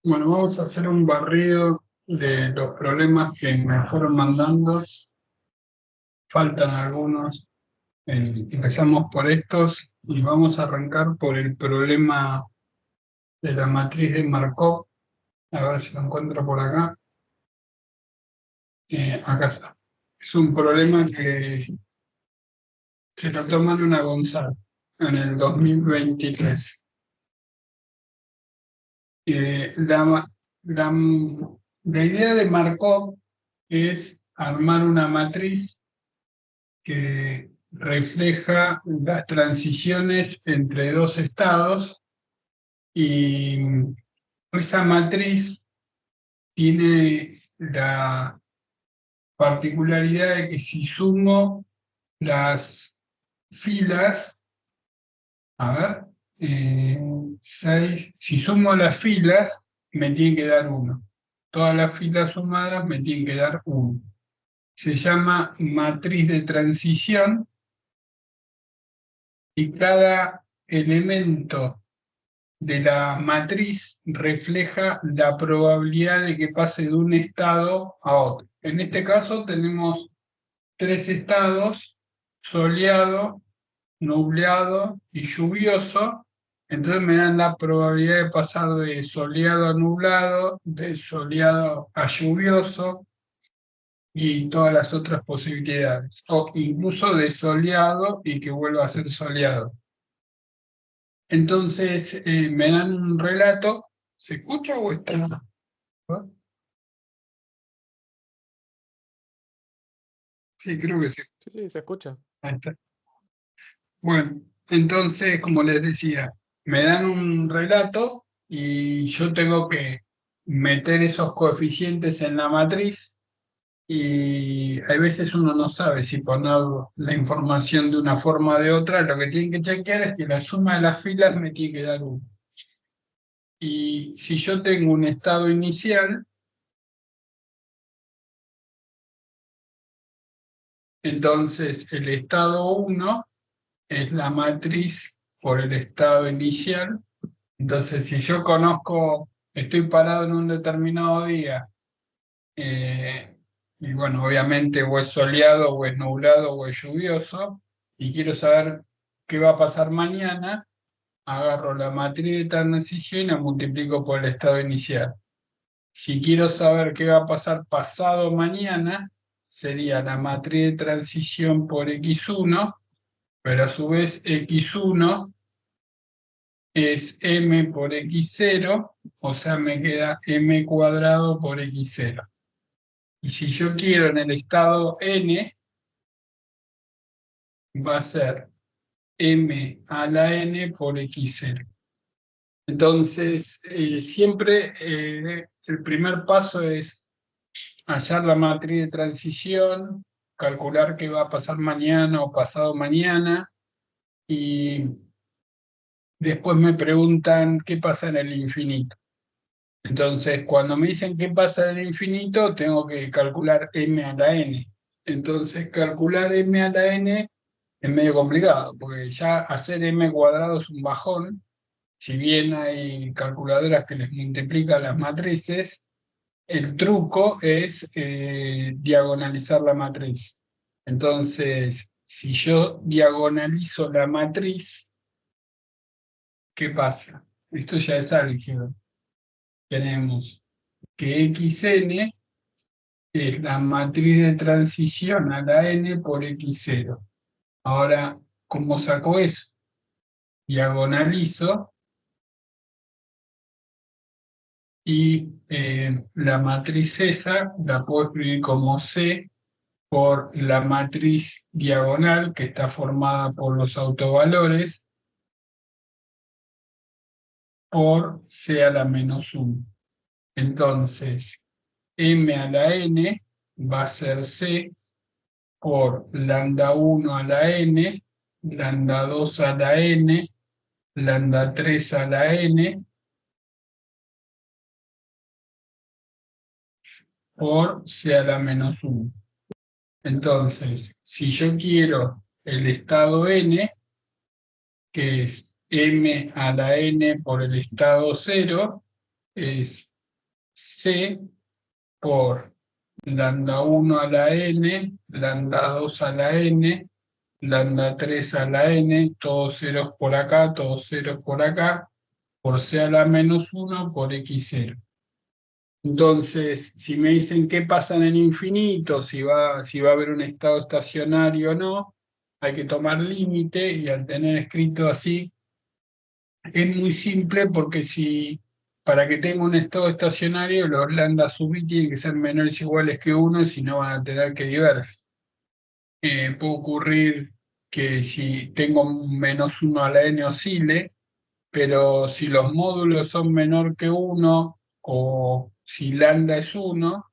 Bueno, vamos a hacer un barrido de los problemas que me fueron mandando. Faltan algunos. Empezamos por estos y vamos a arrancar por el problema de la matriz de Markov. A ver si lo encuentro por acá. Acá está. Es un problema que se trató Maluna González en el 2023. Eh, la, la, la idea de Markov es armar una matriz que refleja las transiciones entre dos estados y esa matriz tiene la particularidad de que si sumo las filas, a ver, si sumo las filas, me tiene que dar 1. Todas las filas sumadas me tienen que dar 1. Se llama matriz de transición y cada elemento de la matriz refleja la probabilidad de que pase de un estado a otro. En este caso tenemos tres estados: soleado, nublado y lluvioso. Entonces me dan la probabilidad de pasar de soleado a nublado, de soleado a lluvioso y todas las otras posibilidades. O incluso de soleado y que vuelva a ser soleado. Entonces me dan un relato. ¿Se escucha o está? ¿No? Sí, creo que sí. Sí, sí, se escucha. Ahí está. Bueno, entonces, como les decía, me dan un relato y yo tengo que meter esos coeficientes en la matriz, y hay veces uno no sabe si poner la información de una forma o de otra. Lo que tienen que chequear es que la suma de las filas me tiene que dar 1. Y si yo tengo un estado inicial, entonces el estado 1 es la matriz por el estado inicial. Entonces, si yo conozco, estoy parado en un determinado día, eh, y bueno, obviamente o es soleado, o es nublado, o es lluvioso, y quiero saber qué va a pasar mañana, agarro la matriz de transición y la multiplico por el estado inicial. Si quiero saber qué va a pasar pasado mañana, sería la matriz de transición por x1, pero a su vez x1 es m por x0, o sea, me queda m cuadrado por x0. Y si yo quiero en el estado n, va a ser m a la n por x0. Entonces, siempre el primer paso es hallar la matriz de transición, calcular qué va a pasar mañana o pasado mañana, y después me preguntan qué pasa en el infinito. Entonces, cuando me dicen qué pasa en el infinito, tengo que calcular m a la n. Entonces, calcular m a la n es medio complicado, porque ya hacer m cuadrado es un bajón. Si bien hay calculadoras que les multiplican las matrices, el truco es diagonalizar la matriz. Entonces, si yo diagonalizo la matriz, ¿qué pasa? Esto ya es álgebra. Tenemos que xn es la matriz de transición a la n por x0. Ahora, ¿cómo saco eso? Diagonalizo y la matriz esa la puedo escribir como C por la matriz diagonal, que está formada por los autovalores, por C a la menos 1. Entonces, m a la n va a ser C por lambda 1 a la n, lambda 2 a la n, lambda 3 a la n, por C a la menos 1. Entonces, si yo quiero el estado n, que es m a la n por el estado 0, es C por lambda 1 a la n, lambda 2 a la n, lambda 3 a la n, todos ceros por acá, todos ceros por acá, por c a la menos 1 por x0. Entonces, si me dicen qué pasa en el infinito, si va a haber un estado estacionario o no, hay que tomar límite, y al tener escrito así, es muy simple, porque para que tenga un estado estacionario, los lambda sub i tienen que ser menores o iguales que 1, si no van a tener que diverger. Puede ocurrir que si tengo un menos 1 a la n oscile, pero si los módulos son menor que 1, o si lambda es 1,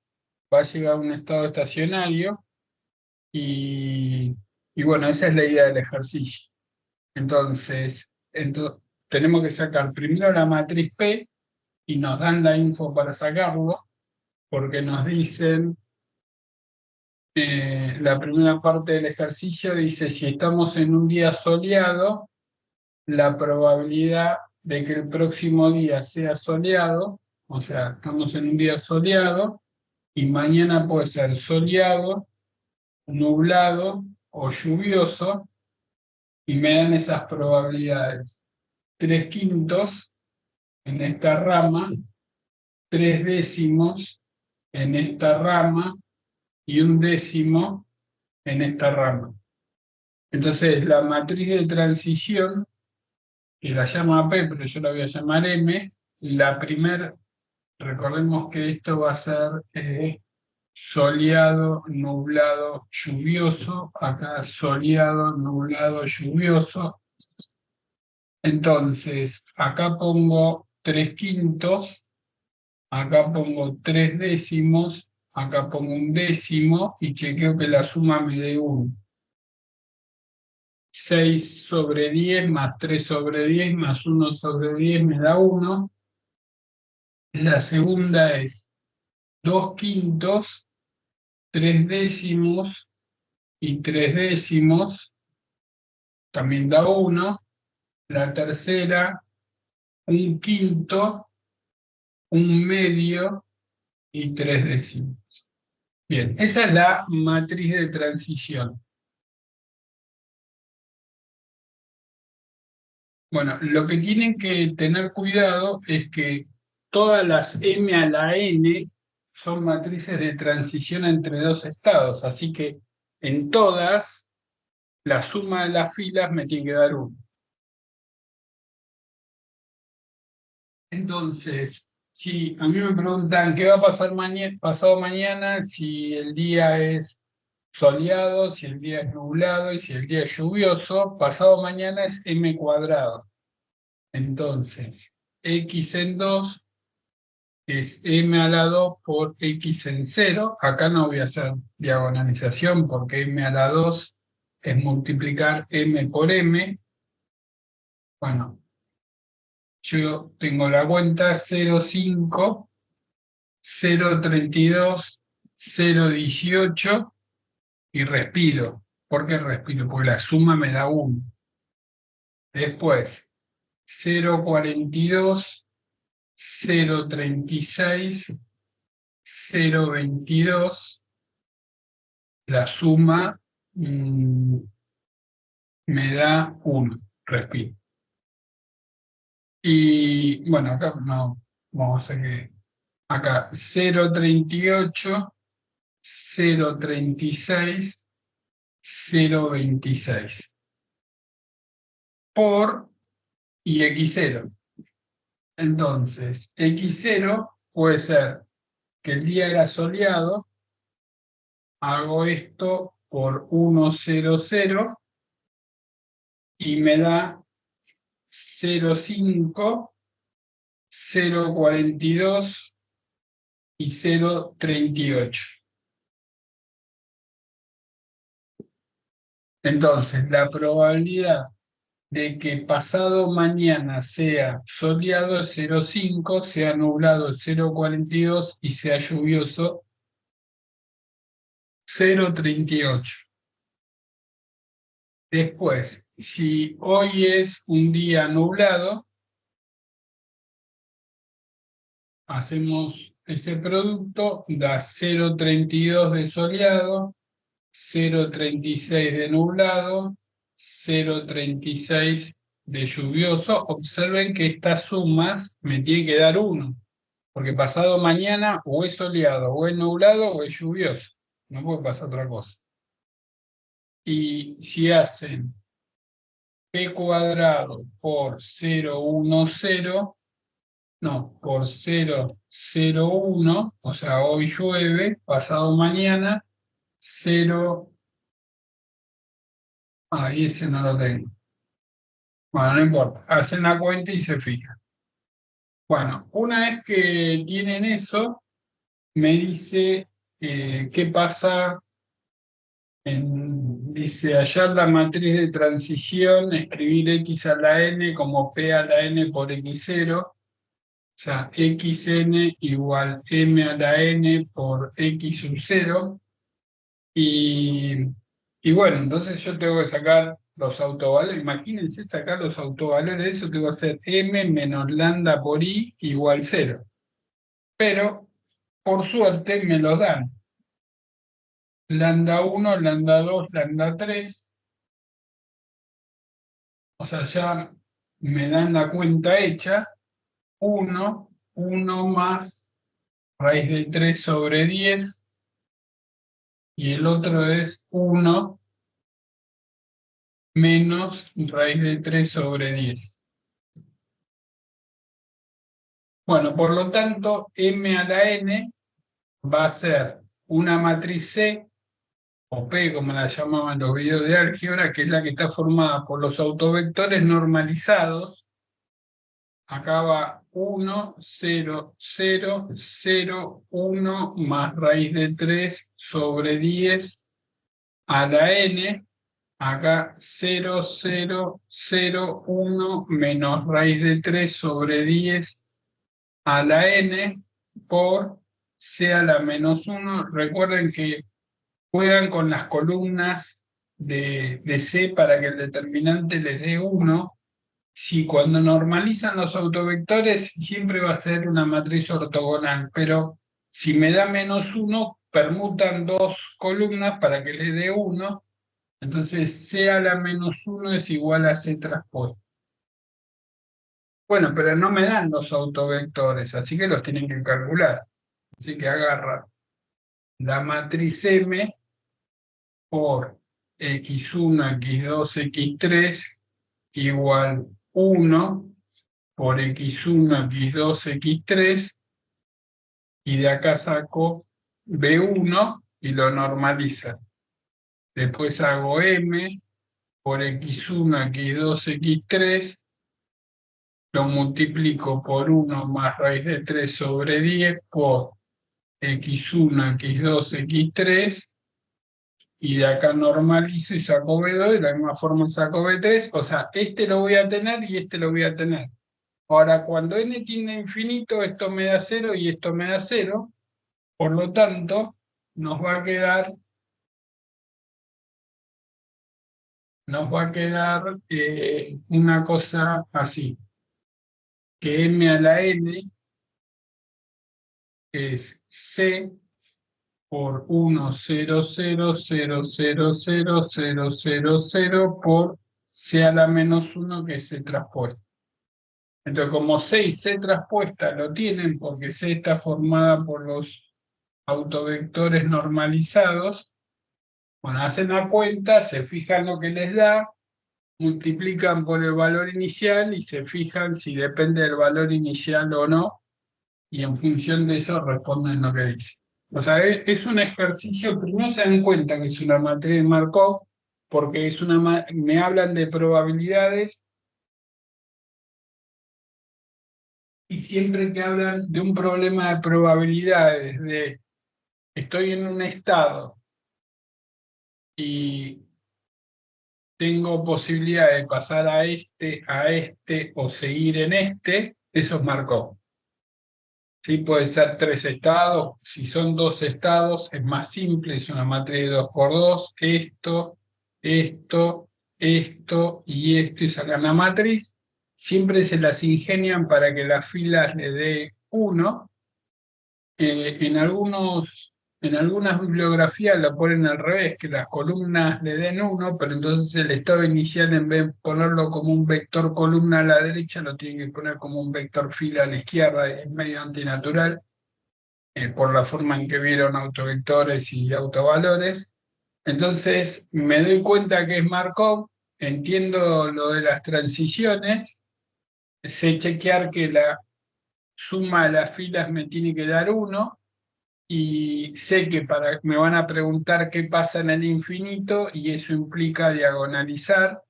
va a llegar a un estado estacionario, y, y bueno, esa es la idea del ejercicio. Entonces, tenemos que sacar primero la matriz P, y nos dan la info para sacarlo, porque nos dicen, la primera parte del ejercicio dice: si estamos en un día soleado, la probabilidad de que el próximo día sea soleado, o sea, estamos en un día soleado, y mañana puede ser soleado, nublado o lluvioso, y me dan esas probabilidades: 3/5 en esta rama, 3/10 en esta rama, y 1/10 en esta rama. Entonces, la matriz de transición, que la llama P, pero yo la voy a llamar M, recordemos que esto va a ser soleado, nublado, lluvioso. Acá soleado, nublado, lluvioso. Entonces, acá pongo 3/5, acá pongo 3/10, acá pongo 1/10, y chequeo que la suma me dé 1. 6/10 más 3/10 más 1/10 me da 1. La segunda es 2/5, 3/10 y 3/10, también da 1. La tercera, 1/5, 1/2 y 3/10. Bien, esa es la matriz de transición. Bueno, lo que tienen que tener cuidado es que todas las m a la n son matrices de transición entre dos estados, así que en todas, la suma de las filas me tiene que dar 1. Entonces, si a mí me preguntan qué va a pasar pasado mañana, si el día es soleado, si el día es nublado y si el día es lluvioso, pasado mañana es m cuadrado. Entonces, x en 2 es m a la 2 por x en 0. Acá no voy a hacer diagonalización, porque m a la 2 es multiplicar m por m. Bueno, yo tengo la cuenta 0,5, 0,32, 0,18, y respiro. ¿Por qué respiro? Porque la suma me da 1. Después, 0,42, 0,36, 0,22, la suma me da 1, respiro. Y bueno, acá no, vamos a que acá 0,38, 0,36, 0,26 por y x0. Entonces, x0 puede ser que el día era soleado, hago esto por 1,00, y me da 0,5, 0,42 y 0,38. Entonces, la probabilidad de que pasado mañana sea soleado es 0,5, sea nublado 0,42 y sea lluvioso 0,38. Después, si hoy es un día nublado, hacemos ese producto da 0,32 de soleado, 0,36 de nublado, 0,36 de lluvioso. Observen que estas sumas me tienen que dar 1, porque pasado mañana o es soleado, o es nublado, o es lluvioso. No puede pasar otra cosa. Y si hacen p cuadrado por 0,10, no, por 0,01, o sea, hoy llueve, pasado mañana, 0, ahí ese no lo tengo. Bueno, no importa, hacen la cuenta y se fijan. Bueno, una vez que tienen eso, me dice qué pasa, dice hallar la matriz de transición, escribir x a la n como p a la n por x0, o sea, xn igual m a la n por x sub 0. Y bueno, entonces yo tengo que sacar los autovalores. Imagínense sacar los autovalores de eso, tengo que hacer m menos lambda por i igual 0. Pero, por suerte, me lo dan. Lambda 1, lambda 2, lambda 3. O sea, ya me dan la cuenta hecha. 1 más raíz de 3 sobre 10. Y el otro es 1 menos raíz de 3 sobre 10. Bueno, por lo tanto, m a la n va a ser una matriz C, o P, como la llamaban los videos de álgebra, que es la que está formada por los autovectores normalizados. Acá va 1, 0, 0, 0, 1 más raíz de 3 sobre 10 a la n. Acá 0, 0, 0, 1 menos raíz de 3 sobre 10 a la n por c a la menos 1. Recuerden que juegan con las columnas de C para que el determinante les dé 1. Si cuando normalizan los autovectores siempre va a ser una matriz ortogonal, pero si me da menos 1, permutan dos columnas para que les dé 1. Entonces C a la menos 1 es igual a C transpuesto. Bueno, pero no me dan los autovectores, así que los tienen que calcular. Así que agarra la matriz M por x1, x2, x3 igual 1 por x1, x2, x3, y de acá saco B1 y lo normaliza. Después hago M por x1, x2, x3, lo multiplico por 1 más raíz de 3 sobre 10 por x1, x2, x3, y de acá normalizo y saco B2, de la misma forma saco B3, o sea, este lo voy a tener y este lo voy a tener. Ahora, cuando n tiende a infinito, esto me da 0 y esto me da 0, por lo tanto, nos va a quedar una cosa así, que m a la n es c por 1, 0, 0, 0, 0, 0, 0, 0, 0 por c a la menos 1, que es c transpuesta. Entonces, como C y C transpuesta lo tienen, porque C está formada por los autovectores normalizados, bueno, hacen la cuenta, se fijan lo que les da, multiplican por el valor inicial y se fijan si depende del valor inicial o no, y en función de eso responden lo que dice. O sea, es un ejercicio, primero se dan cuenta que es una matriz de Markov, porque me hablan de probabilidades, y siempre que hablan de un problema de probabilidades, de estoy en un estado y tengo posibilidad de pasar a este o seguir en este, eso es Markov. Sí, puede ser 3 estados, si son 2 estados es más simple, es una matriz de 2×2, esto, esto, esto y esto, y sacan la matriz. Siempre se las ingenian para que las filas le dé 1, en algunas bibliografías lo ponen al revés, que las columnas le den 1, pero entonces el estado inicial, en vez de ponerlo como un vector columna a la derecha, lo tienen que poner como un vector fila a la izquierda, es medio antinatural, por la forma en que vieron autovectores y autovalores. Entonces me doy cuenta que es Markov, entiendo lo de las transiciones, sé chequear que la suma de las filas me tiene que dar 1, y sé que me van a preguntar qué pasa en el infinito y eso implica diagonalizar.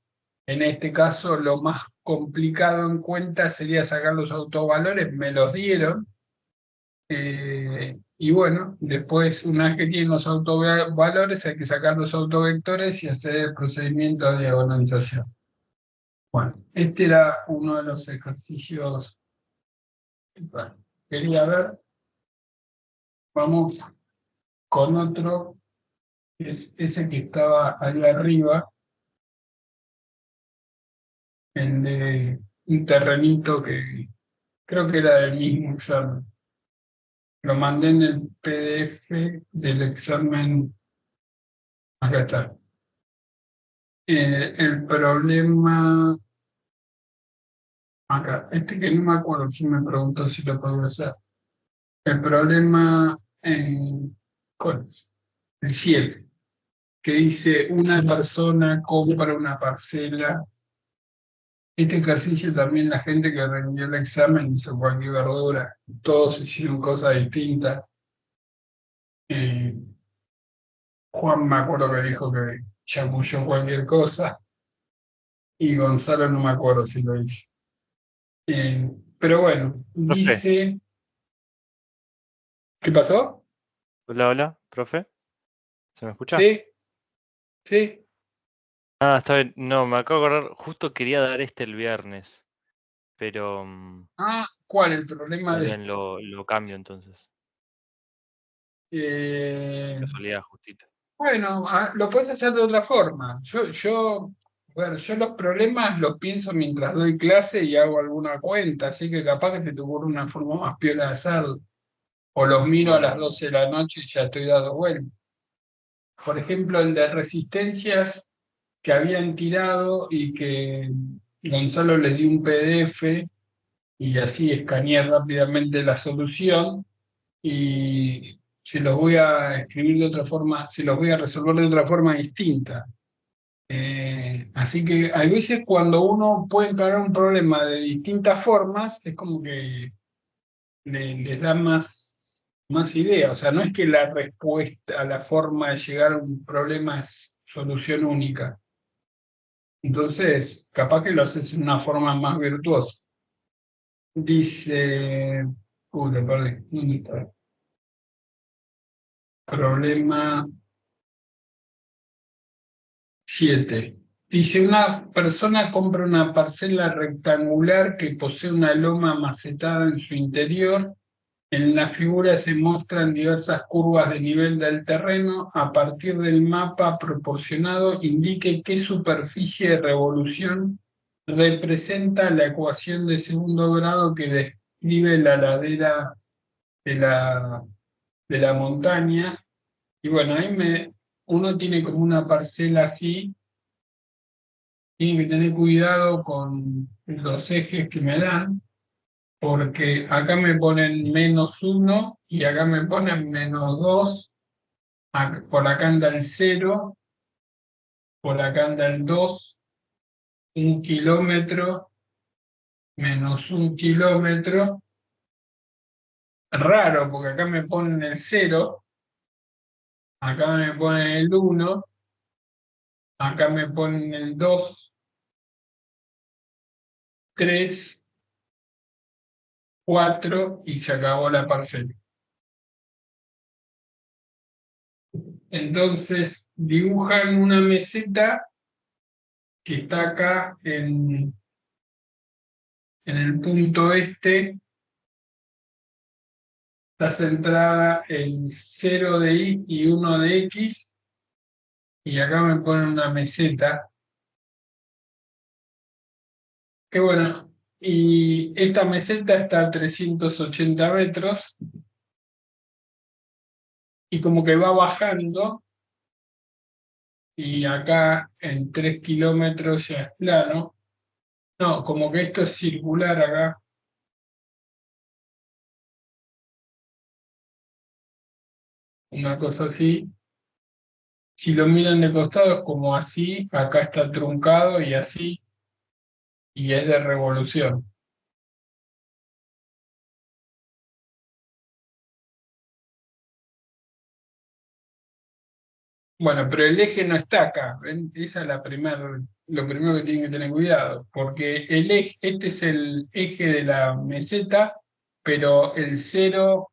En este caso, lo más complicado en cuenta sería sacar los autovalores, me los dieron. Y bueno, después, una vez que tienen los autovalores, hay que sacar los autovectores y hacer el procedimiento de diagonalización. Bueno, este era uno de los ejercicios. Bueno, quería ver, vamos con otro, que es ese que estaba ahí arriba, el de un terrenito que creo que era del mismo examen. Lo mandé en el PDF del examen. Acá está. El problema, acá, este que no me acuerdo quién me preguntó si lo podía hacer. El problema, ¿cuál es? El 7, que dice una persona compra una parcela. Este ejercicio también la gente que rindió el examen hizo cualquier verdura, todos hicieron cosas distintas. Eh, Juan me acuerdo que dijo que chamulló cualquier cosa y Gonzalo no me acuerdo si lo hizo. Pero bueno, Profe, dice, ¿qué pasó? hola, hola, profe, ¿se me escucha? Sí, sí. Ah, está bien, no, me acabo de acordar, justo quería dar este el viernes, pero Ah, ¿cuál el problema está de... bien, lo cambio entonces, eh, casualidad, justito. bueno, lo puedes hacer de otra forma. Bueno, yo los problemas los pienso mientras doy clase y hago alguna cuenta, así que capaz que se te ocurre una forma más piola de hacerlo. O los miro a las Bueno, 12 de la noche y ya estoy dado vuelta. Por ejemplo, el de resistencias que habían tirado y que Gonzalo les dio un PDF y así escaneé rápidamente la solución y se los voy a escribir de otra forma, se los voy a resolver de otra forma distinta. Así que hay veces cuando uno puede encarar un problema de distintas formas, es como que les da más idea. O sea, no es que la respuesta a la forma de llegar a un problema es solución única. Entonces, capaz que lo haces de una forma más virtuosa. Dice, lo perdí. ¿Dónde está? Problema 7. Dice, una persona compra una parcela rectangular que posee una loma macetada en su interior. En la figura se muestran diversas curvas de nivel del terreno. A partir del mapa proporcionado, indique qué superficie de revolución representa la ecuación de segundo grado que describe la ladera de la montaña. Y bueno, uno tiene como una parcela así, tiene que tener cuidado con los ejes que me dan, porque acá me ponen -1 y acá me ponen -2, por acá anda el 0, por acá anda el 2, 1 kilómetro, -1 kilómetro. Raro, porque acá me ponen el 0, acá me ponen el 1, acá me ponen el 2, 3, 4 y se acabó la parcela. Entonces dibujan una meseta que está acá en el punto este, está centrada en 0 de y 1 de x, y acá me ponen una meseta. Qué bueno, y esta meseta está a 380 metros, y como que va bajando, y acá en 3 kilómetros ya es plano. No, como que esto es circular acá. Una cosa así. Si lo miran de costado es como así, acá está truncado y así, y es de revolución. Bueno, pero el eje no está acá, ¿ven? Esa es lo primero que tienen que tener cuidado, porque el eje, este es el eje de la meseta, pero el cero,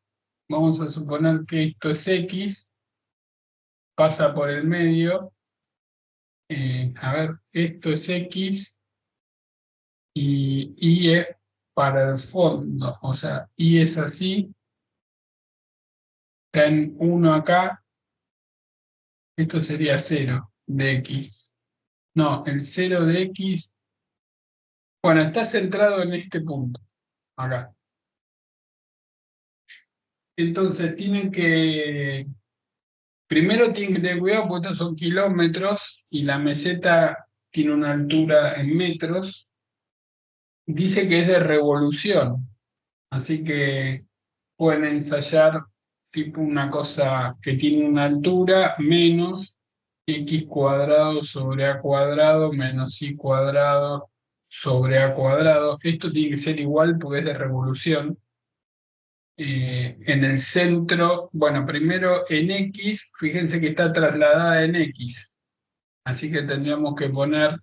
vamos a suponer que esto es X, pasa por el medio, a ver, esto es X y Y es para el fondo, o sea, Y es así, está en 1 acá, esto sería cero de X. No, el cero de X, bueno, está centrado en este punto, acá. Entonces primero tienen que tener cuidado porque estos son kilómetros y la meseta tiene una altura en metros. Dice que es de revolución, así que pueden ensayar tipo una cosa que tiene una altura menos x cuadrado sobre a cuadrado menos y cuadrado sobre a cuadrado. Esto tiene que ser igual porque es de revolución. En el centro, bueno, primero en X, fíjense que está trasladada en X, así que tendríamos que poner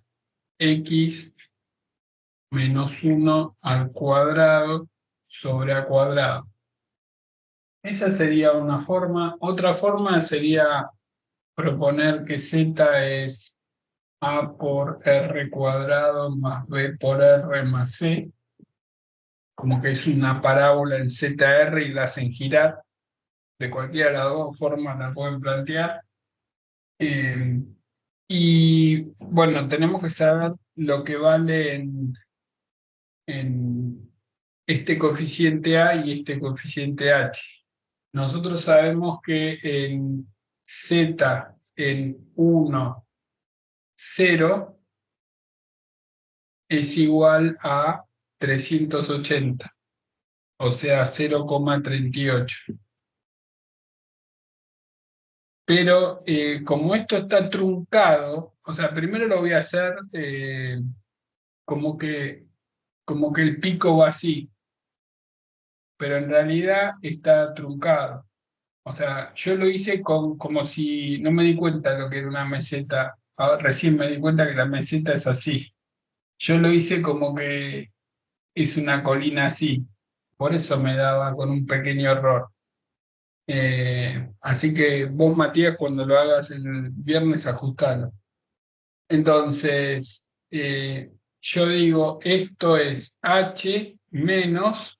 X menos 1 al cuadrado sobre a cuadrado. Esa sería una forma. Otra forma sería proponer que z es a por r cuadrado más b por r más c, como que es una parábola en zr y la hacen girar. De cualquiera de las dos formas la pueden plantear. Eh, y bueno, tenemos que saber lo que vale en este coeficiente A y este coeficiente H. Nosotros sabemos que en Z en 1, 0 es igual a 380, o sea, 0,38. Pero como esto está truncado, o sea, primero lo voy a hacer como que, como que el pico va así, pero en realidad está truncado. O sea, yo lo hice como si no me di cuenta de lo que era una meseta. Ahora, recién me di cuenta que la meseta es así. Yo lo hice como que es una colina así. Por eso me daba con un pequeño error. Así que vos, Matías, cuando lo hagas el viernes, ajustalo. Entonces, yo digo, esto es h menos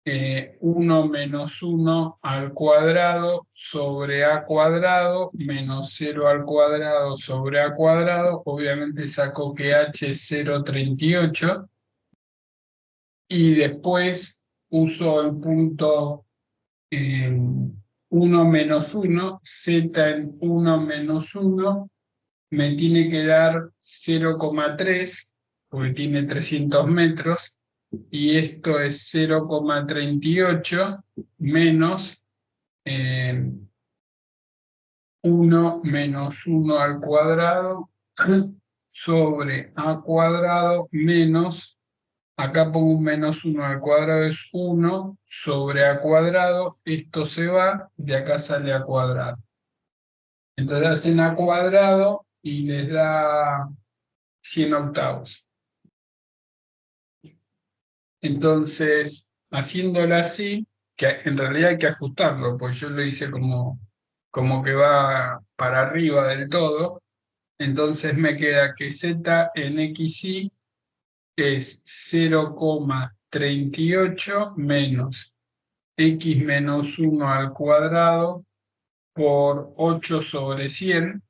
1 menos 1 al cuadrado sobre a cuadrado menos 0 al cuadrado sobre a cuadrado. Obviamente saco que h es 0,38 y después uso el punto 1 menos 1, z en 1 menos 1 me tiene que dar 0,3 porque tiene 300 metros, y esto es 0,38 menos 1 menos 1 al cuadrado sobre a cuadrado menos, acá pongo un menos 1 al cuadrado, es 1 sobre a cuadrado, esto se va, de acá sale a cuadrado. Entonces hacen a cuadrado y les da 100 octavos. Entonces, haciéndolo así, que en realidad hay que ajustarlo, pues yo lo hice como que va para arriba del todo, entonces me queda que z en xy es 0,38 menos x menos 1 al cuadrado por 8 sobre 100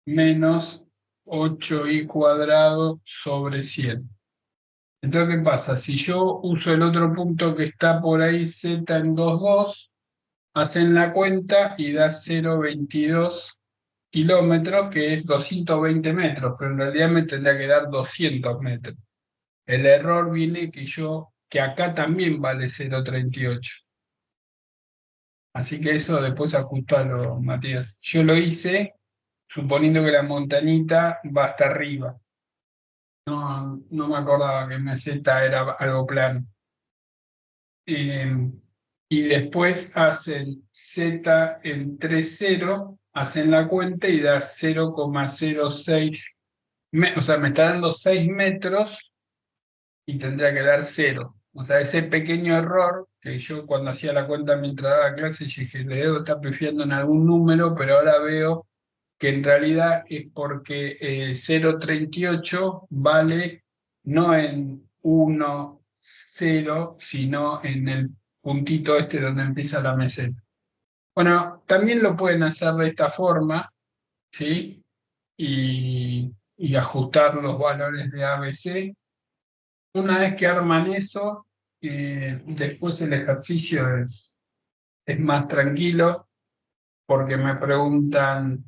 menos 8y cuadrado sobre 100. Entonces, ¿qué pasa? Si yo uso el otro punto que está por ahí, Z en 2,2, hacen la cuenta y da 0,22 kilómetros, que es 220 metros, pero en realidad me tendría que dar 200 metros. El error viene que acá también vale 0,38. Así que eso después ajustalo, Matías. Yo lo hice suponiendo que la montañita va hasta arriba. No me acordaba que meseta era algo plano. Eh, y después hacen Z en 3,0, hacen la cuenta y da 0,06. O sea, me está dando 6 metros y tendría que dar 0. O sea, ese pequeño error que yo cuando hacía la cuenta mientras daba clase, yo dije, le debo estar pifiando en algún número, pero ahora veo que en realidad es porque 0,38 vale no en 1, 0, sino en el puntito este donde empieza la meseta. Bueno, también lo pueden hacer de esta forma, ¿sí? Y ajustar los valores de ABC. Una vez que arman eso, después el ejercicio es más tranquilo porque me preguntan,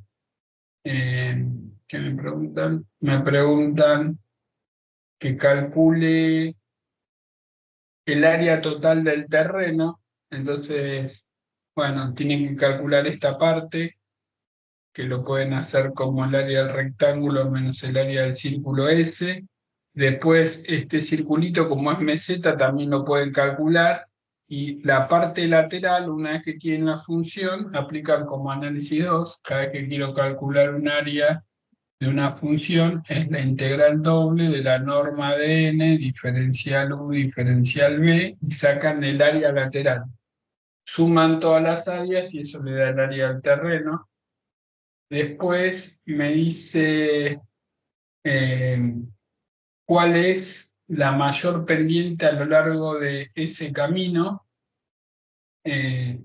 ¿qué me preguntan? Me preguntan que calcule el área total del terreno. Entonces, bueno, tienen que calcular esta parte, que lo pueden hacer como el área del rectángulo menos el área del círculo S. Después, este circulito, como es meseta, también lo pueden calcular. Y la parte lateral, una vez que tienen la función, aplican como análisis 2. Cada vez que quiero calcular un área de una función, es la integral doble de la norma de n, diferencial u, diferencial b, y sacan el área lateral. Suman todas las áreas y eso le da el área del terreno. Después me dice cuál es la mayor pendiente a lo largo de ese camino. Eh,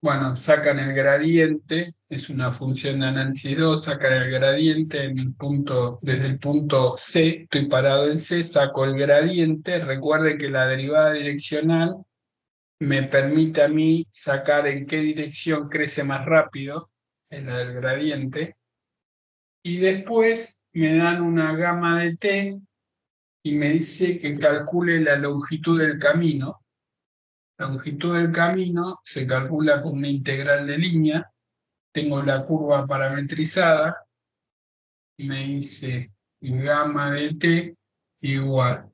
bueno, sacan el gradiente, es una función de análisis 2, sacan el gradiente en el punto, desde el punto C, estoy parado en C, saco el gradiente. Recuerde que la derivada direccional me permite a mí sacar en qué dirección crece más rápido, en la del gradiente. Y después me dan una gama de t y me dice que calcule la longitud del camino. La longitud del camino se calcula con una integral de línea. Tengo la curva parametrizada y me dice gamma de t igual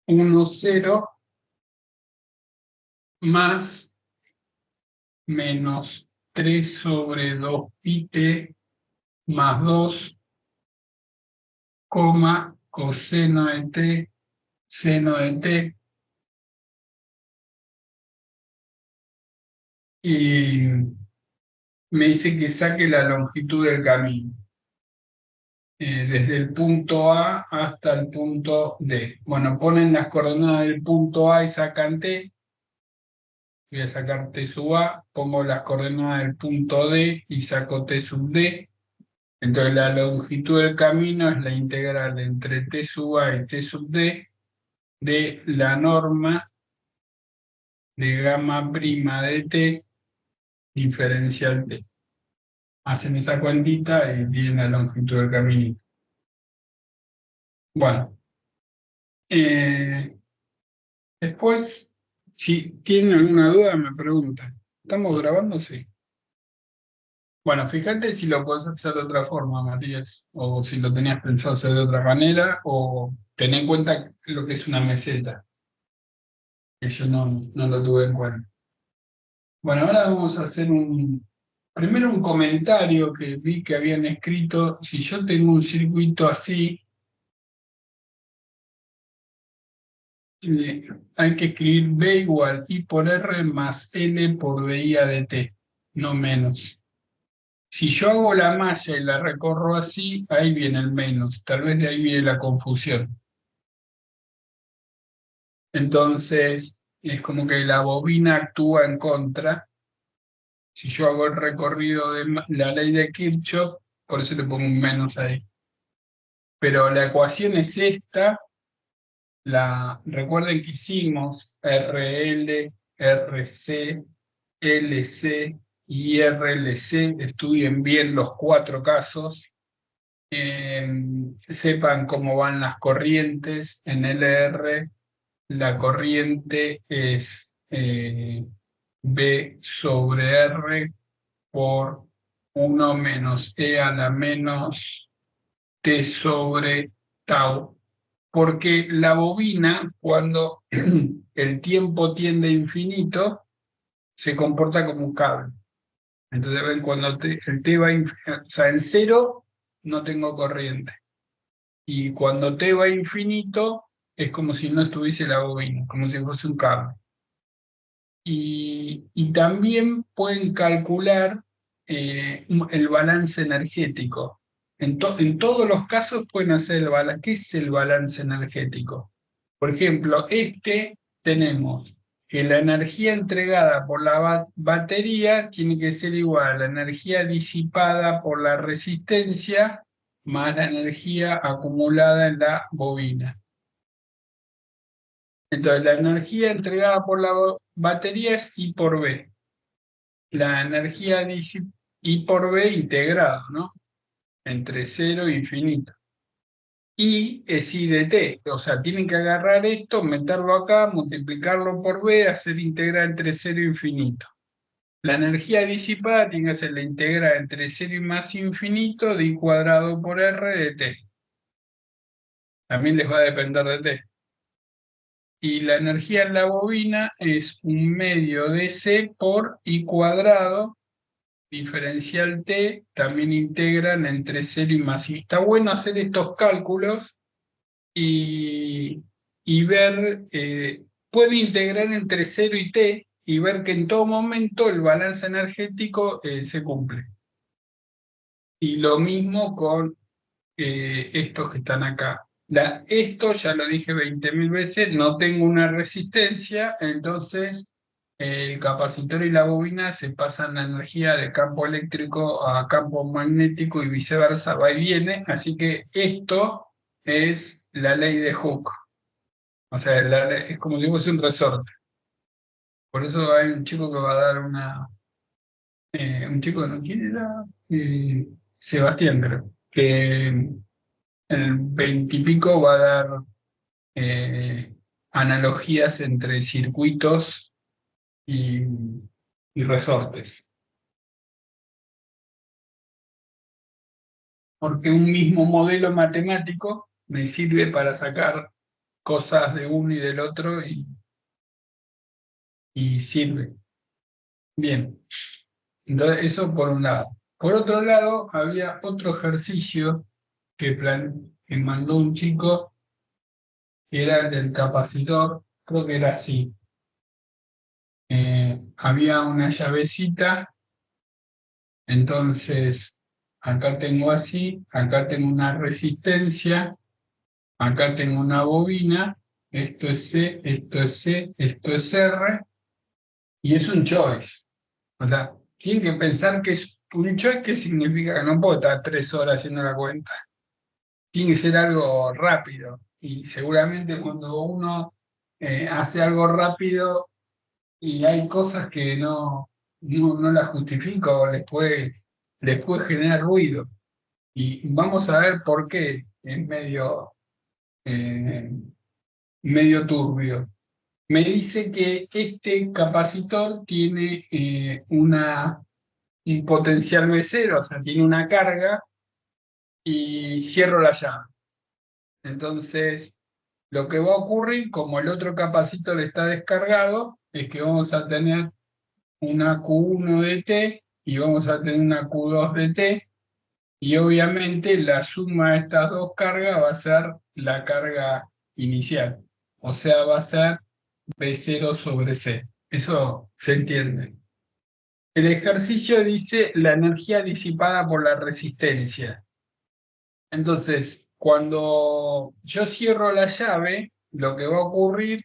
1, 0 más menos 3 sobre 2 pi t más 2, coseno de t, seno de t. Y me dice que saque la longitud del camino, desde el punto A hasta el punto D. Bueno, ponen las coordenadas del punto A y sacan t. Voy a sacar t sub A, pongo las coordenadas del punto D y saco t sub D. Entonces la longitud del camino es la integral entre t sub A y t sub D de la norma de gamma prima de t diferencial t. Hacen esa cuentita y tienen la longitud del camino. Bueno, después, si tienen alguna duda, me preguntan. ¿Estamos grabando? Sí. Bueno, fíjate si lo podés hacer de otra forma, Matías, o si lo tenías pensado hacer de otra manera, o ten en cuenta lo que es una meseta, que yo no lo tuve en cuenta. Bueno, ahora vamos a hacer primero un comentario que vi que habían escrito. Si yo tengo un circuito así, hay que escribir B igual I por R más L por DI de T, no menos. Si yo hago la malla y la recorro así, ahí viene el menos. Tal vez de ahí viene la confusión. Entonces, es como que la bobina actúa en contra. Si yo hago el recorrido de la ley de Kirchhoff, por eso le pongo un menos ahí. pero la ecuación es esta. Recuerden que hicimos RL, RC, LC y RLC. Estudien bien los 4 casos. Sepan cómo van las corrientes. En LR la corriente es B sobre R por 1 menos E a la menos T sobre tau, porque la bobina, cuando el tiempo tiende a infinito, se comporta como un cable. Entonces, ven, cuando el T va o sea, en cero no tengo corriente. Y cuando T va a infinito, es como si no estuviese la bobina, como si fuese un cable. Y también pueden calcular el balance energético. En todos los casos pueden hacer el balance. ¿Qué es el balance energético? Por ejemplo, tenemos que la energía entregada por la batería tiene que ser igual a la energía disipada por la resistencia más la energía acumulada en la bobina. Entonces, la energía entregada por la batería es I por B. La energía I por B integrado, ¿no? Entre 0 e infinito. Y es I de T, o sea, tienen que agarrar esto, meterlo acá, multiplicarlo por B, hacer integral entre 0 e infinito. La energía disipada tiene que ser la integral entre 0 y más infinito de I cuadrado por R de T. También les va a depender de T. Y la energía en la bobina es un medio de C por I cuadrado, diferencial T, también integran entre 0 y más. Y está bueno hacer estos cálculos y ver, puede integrar entre 0 y T y ver que en todo momento el balance energético se cumple. Y lo mismo con estos que están acá. Esto ya lo dije 20.000 veces, no tengo una resistencia, entonces el capacitor y la bobina se pasan la energía de campo eléctrico a campo magnético y viceversa, va y viene, así que esto es la ley de Hooke, o sea, es como si fuese un resorte. Por eso hay un chico que va a dar un chico, ¿no? ¿Quién era? Sebastián, creo, que en el 20 y pico va a dar analogías entre circuitos y, y resortes. Porque un mismo modelo matemático me sirve para sacar cosas de uno y del otro y sirve. Bien, entonces eso por un lado. Por otro lado, había otro ejercicio que mandó un chico, que era el del capacitor, creo que era así. Había una llavecita, entonces acá tengo así, acá tengo una resistencia, acá tengo una bobina, esto es C, esto es C, esto es R, y es un choice. O sea, tienen que pensar que es un choice, que significa que no puedo estar 3 horas haciendo la cuenta. Tiene que ser algo rápido, y seguramente cuando uno hace algo rápido y hay cosas que no las justifico o les puede generar ruido. Y vamos a ver por qué es eh, medio turbio. Me dice que este capacitor tiene un potencial V0, o sea, tiene una carga, y cierro la llave. Entonces, lo que va a ocurrir, como el otro capacitor está descargado, es que vamos a tener una Q1 de T y vamos a tener una Q2 de T, y obviamente la suma de estas dos cargas va a ser la carga inicial, o sea, va a ser B0 sobre C. Eso se entiende. El ejercicio dice la energía disipada por la resistencia. Entonces, cuando yo cierro la llave, lo que va a ocurrir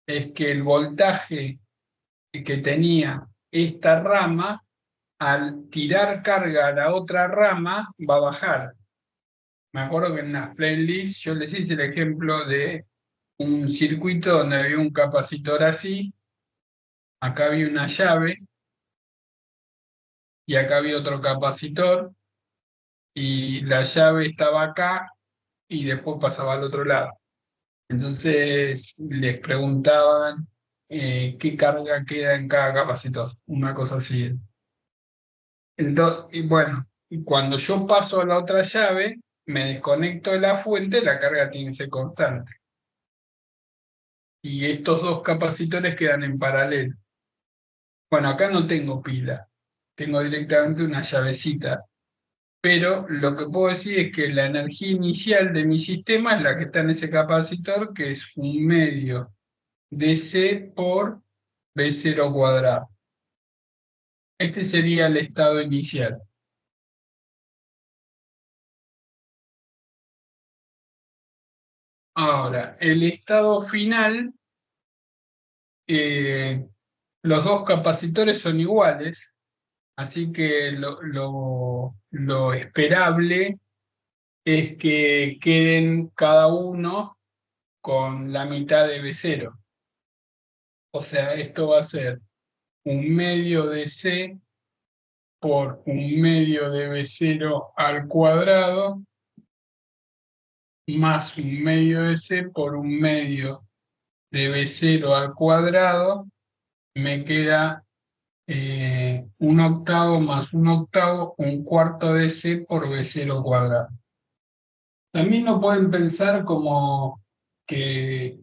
es que el voltaje que tenía esta rama, al tirar carga a la otra rama, va a bajar. me acuerdo que en las playlists yo les hice el ejemplo de un circuito donde había un capacitor así, acá había una llave y acá había otro capacitor y la llave estaba acá y después pasaba al otro lado. Entonces les preguntaban qué carga queda en cada capacitor, una cosa así. Entonces, y bueno, y cuando yo paso a la otra llave, me desconecto de la fuente, la carga tiene que ser constante. Y estos dos capacitores quedan en paralelo. Bueno, acá no tengo pila, tengo directamente una llavecita, pero lo que puedo decir es que la energía inicial de mi sistema es la que está en ese capacitor, que es un medio de C por B0 cuadrado. Este sería el estado inicial. Ahora, el estado final, eh, los dos capacitores son iguales, así que lo esperable es que queden cada uno con la mitad de B0. O sea, esto va a ser un medio de C por un medio de B0 al cuadrado más un medio de C por un medio de B0 al cuadrado, me queda un octavo más un octavo, un cuarto de C por B0 cuadrado. También lo pueden pensar como que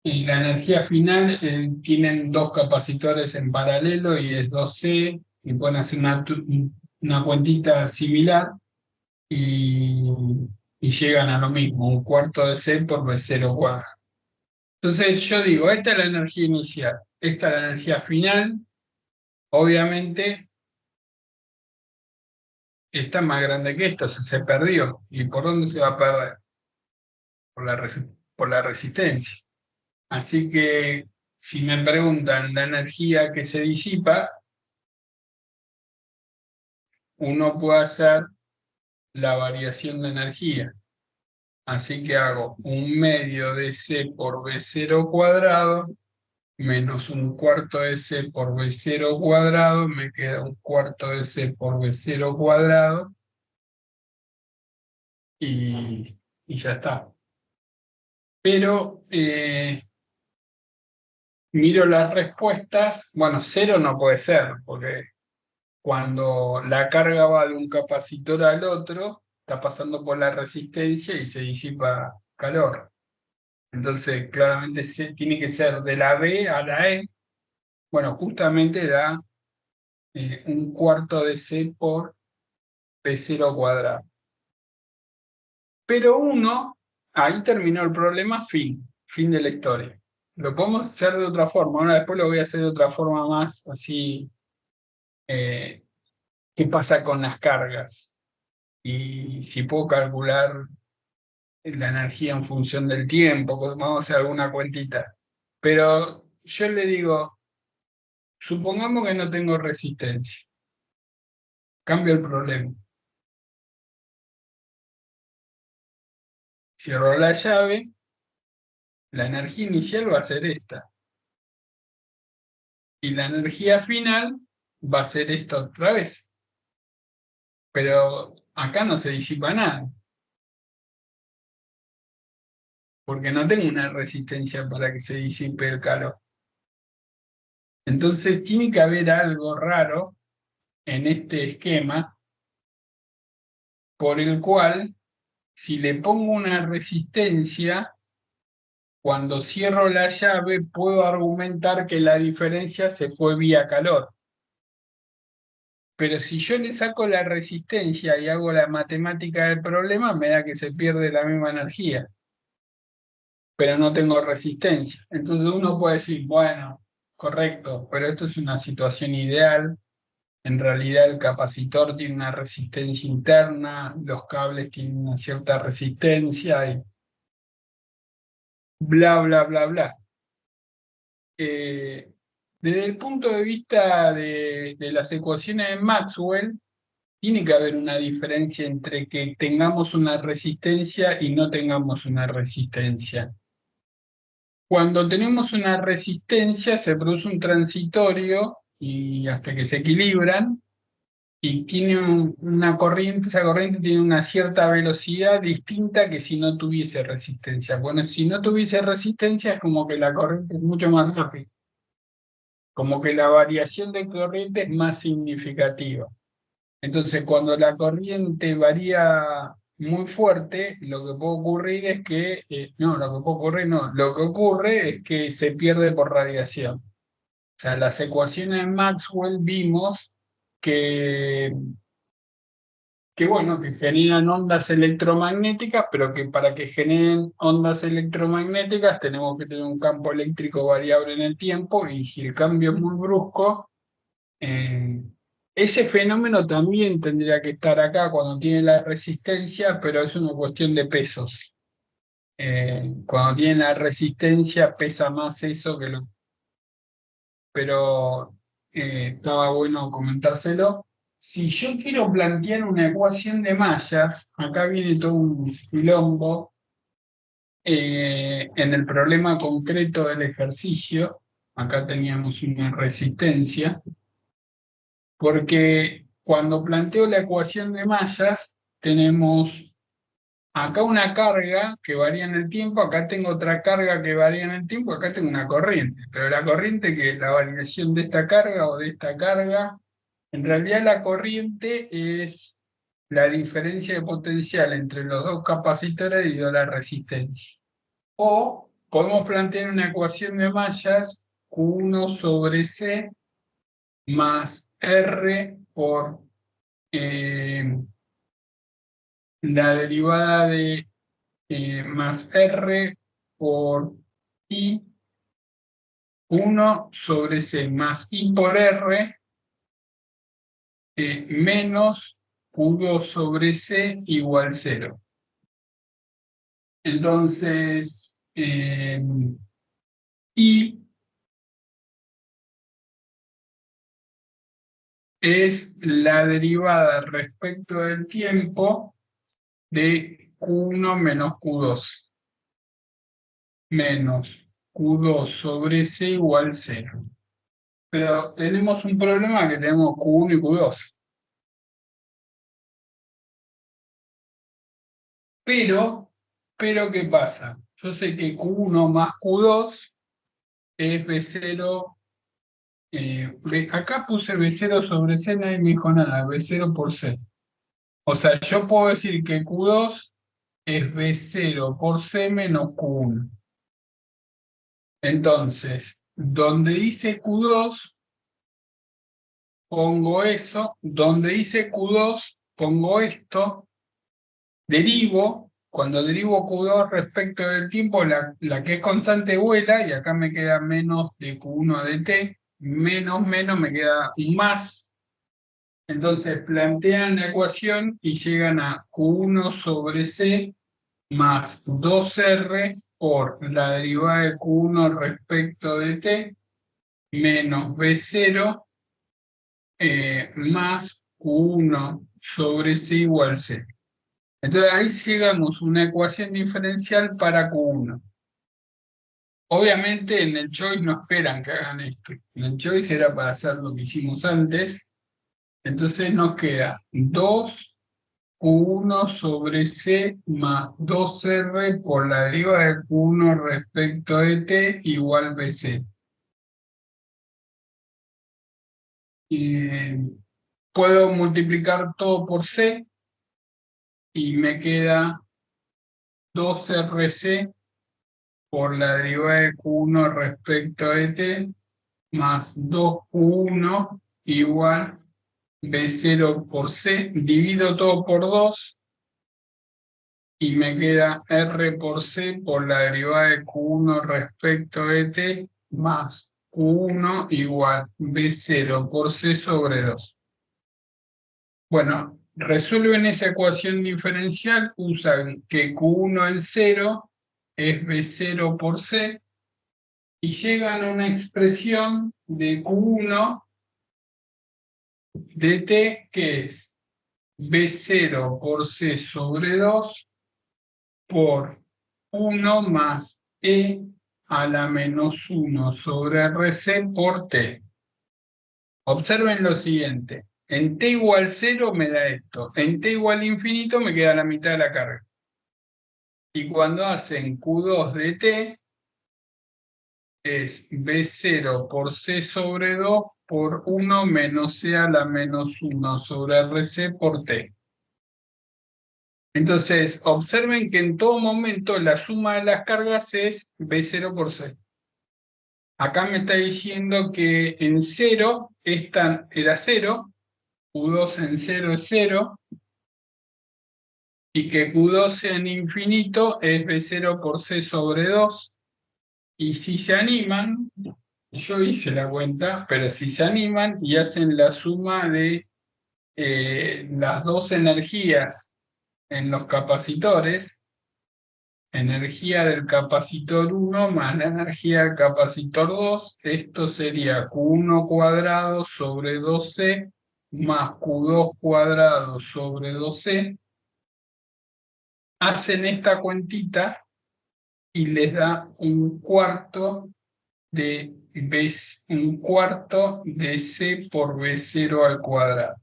la energía final tienen dos capacitores en paralelo y es 2C, y pueden hacer una cuentita similar y, y llegan a lo mismo, un cuarto de C por B0 cuadrado. Entonces yo digo, esta es la energía inicial, esta es la energía final, obviamente esta es más grande que esta, o sea, se perdió. ¿Y por dónde se va a perder? Por la resistencia. Así que si me preguntan la energía que se disipa, uno puede hacer la variación de energía. Así que hago un medio de C por B0 cuadrado menos un cuarto de C por B0 cuadrado, me queda un cuarto de C por B0 cuadrado y ya está. Pero miro las respuestas, bueno, cero no puede ser, porque cuando la carga va de un capacitor al otro, está pasando por la resistencia y se disipa calor. Entonces, claramente tiene que ser de la B a la E. Bueno, justamente da un cuarto de C por P0 cuadrado. Pero uno, ahí terminó el problema, fin de la historia. Lo podemos hacer de otra forma. Ahora después lo voy a hacer de otra forma más así. eh, ¿Qué pasa con las cargas? Y si puedo calcular la energía en función del tiempo, pues vamos a hacer alguna cuentita. Pero yo le digo, supongamos que no tengo resistencia. Cambio el problema. Cierro la llave, la energía inicial va a ser esta. Y la energía final va a ser esta otra vez. Pero acá no se disipa nada, porque no tengo una resistencia para que se disipe el calor. Entonces tiene que haber algo raro en este esquema por el cual, si le pongo una resistencia, cuando cierro la llave puedo argumentar que la diferencia se fue vía calor. Pero si yo le saco la resistencia y hago la matemática del problema, me da que se pierde la misma energía, pero no tengo resistencia. Entonces uno puede decir, bueno, correcto, pero esto es una situación ideal. En realidad el capacitor tiene una resistencia interna, los cables tienen una cierta resistencia y bla, bla, bla, bla. Desde el punto de vista de las ecuaciones de Maxwell, tiene que haber una diferencia entre que tengamos una resistencia y no tengamos una resistencia. Cuando tenemos una resistencia se produce un transitorio y hasta que se equilibran y tiene una corriente, esa corriente tiene una cierta velocidad distinta que si no tuviese resistencia. Bueno, si no tuviese resistencia es como que la corriente es mucho más rápida, como que la variación de corriente es más significativa. Entonces, cuando la corriente varía muy fuerte, lo que puede ocurrir es que, no, lo que puede ocurrir no, lo que ocurre es que se pierde por radiación. O sea, las ecuaciones de Maxwell vimos que, bueno, que generan ondas electromagnéticas, pero que para que generen ondas electromagnéticas tenemos que tener un campo eléctrico variable en el tiempo, y si el cambio es muy brusco, eh, ese fenómeno también tendría que estar acá cuando tiene la resistencia, pero es una cuestión de pesos. Cuando tiene la resistencia pesa más eso que lo... Pero estaba bueno comentárselo. Si yo quiero plantear una ecuación de mallas, acá viene todo un quilombo en el problema concreto del ejercicio. Acá teníamos una resistencia. Porque cuando planteo la ecuación de mallas, tenemos acá una carga que varía en el tiempo, acá tengo otra carga que varía en el tiempo, acá tengo una corriente. Pero la corriente, que es la variación de esta carga o de esta carga, en realidad la corriente es la diferencia de potencial entre los dos capacitores debido a la resistencia. O podemos plantear una ecuación de mallas Q1 sobre C más R por la derivada de más R por I, 1 sobre C más I por R, menos Q2 sobre C igual 0. Entonces, I es la derivada respecto del tiempo de Q1 menos Q2, menos Q2 sobre C igual 0. Pero tenemos un problema, que tenemos Q1 y Q2. Pero, ¿qué pasa? Yo sé que Q1 más Q2 es B0. Acá puse B0 sobre C, nadie me dijo nada, B0 por C. O sea, yo puedo decir que Q2 es B0 por C menos Q1. Entonces, donde dice Q2, pongo eso. Donde dice Q2, pongo esto. Derivo. Cuando derivo Q2 respecto del tiempo, la que es constante vuela, y acá me queda menos de Q1 de T, menos me queda un más. Entonces plantean la ecuación y llegan a Q1 sobre C más 2R por la derivada de Q1 respecto de T menos B0 más Q1 sobre C igual C. Entonces ahí llegamos a una ecuación diferencial para Q1. Obviamente en el choice no esperan que hagan esto. En el choice era para hacer lo que hicimos antes. Entonces nos queda 2Q1 sobre C más 2R por la derivada de Q1 respecto de T igual BC. Puedo multiplicar todo por C y me queda 2RC por la derivada de Q1 respecto de T más 2Q1 igual B0 por C. Divido todo por 2 y me queda R por C por la derivada de Q1 respecto de T más Q1 igual B0 por C sobre 2. Bueno, resuelven esa ecuación diferencial, usan que Q1 en 0 es B0 por C y llegan a una expresión de Q1 de T que es B0 por C sobre 2 por 1 más E a la menos 1 sobre RC por T. Observen lo siguiente. En T igual 0 me da esto. En T igual infinito me queda la mitad de la carga. Y cuando hacen Q2 de T, es B0 por C sobre 2 por 1 menos C a la menos 1 sobre RC por T. Entonces, observen que en todo momento la suma de las cargas es B0 por C. Acá me está diciendo que en 0 esta era 0, Q2 en 0 es 0, y que Q2 en infinito es B0 por C sobre 2. Y si se animan, yo hice la cuenta, pero si se animan y hacen la suma de las dos energías en los capacitores, energía del capacitor 1 más la energía del capacitor 2, esto sería Q1 cuadrado sobre 2C más Q2 cuadrado sobre 2C. Hacen esta cuentita y les da un cuarto de C por B0 al cuadrado.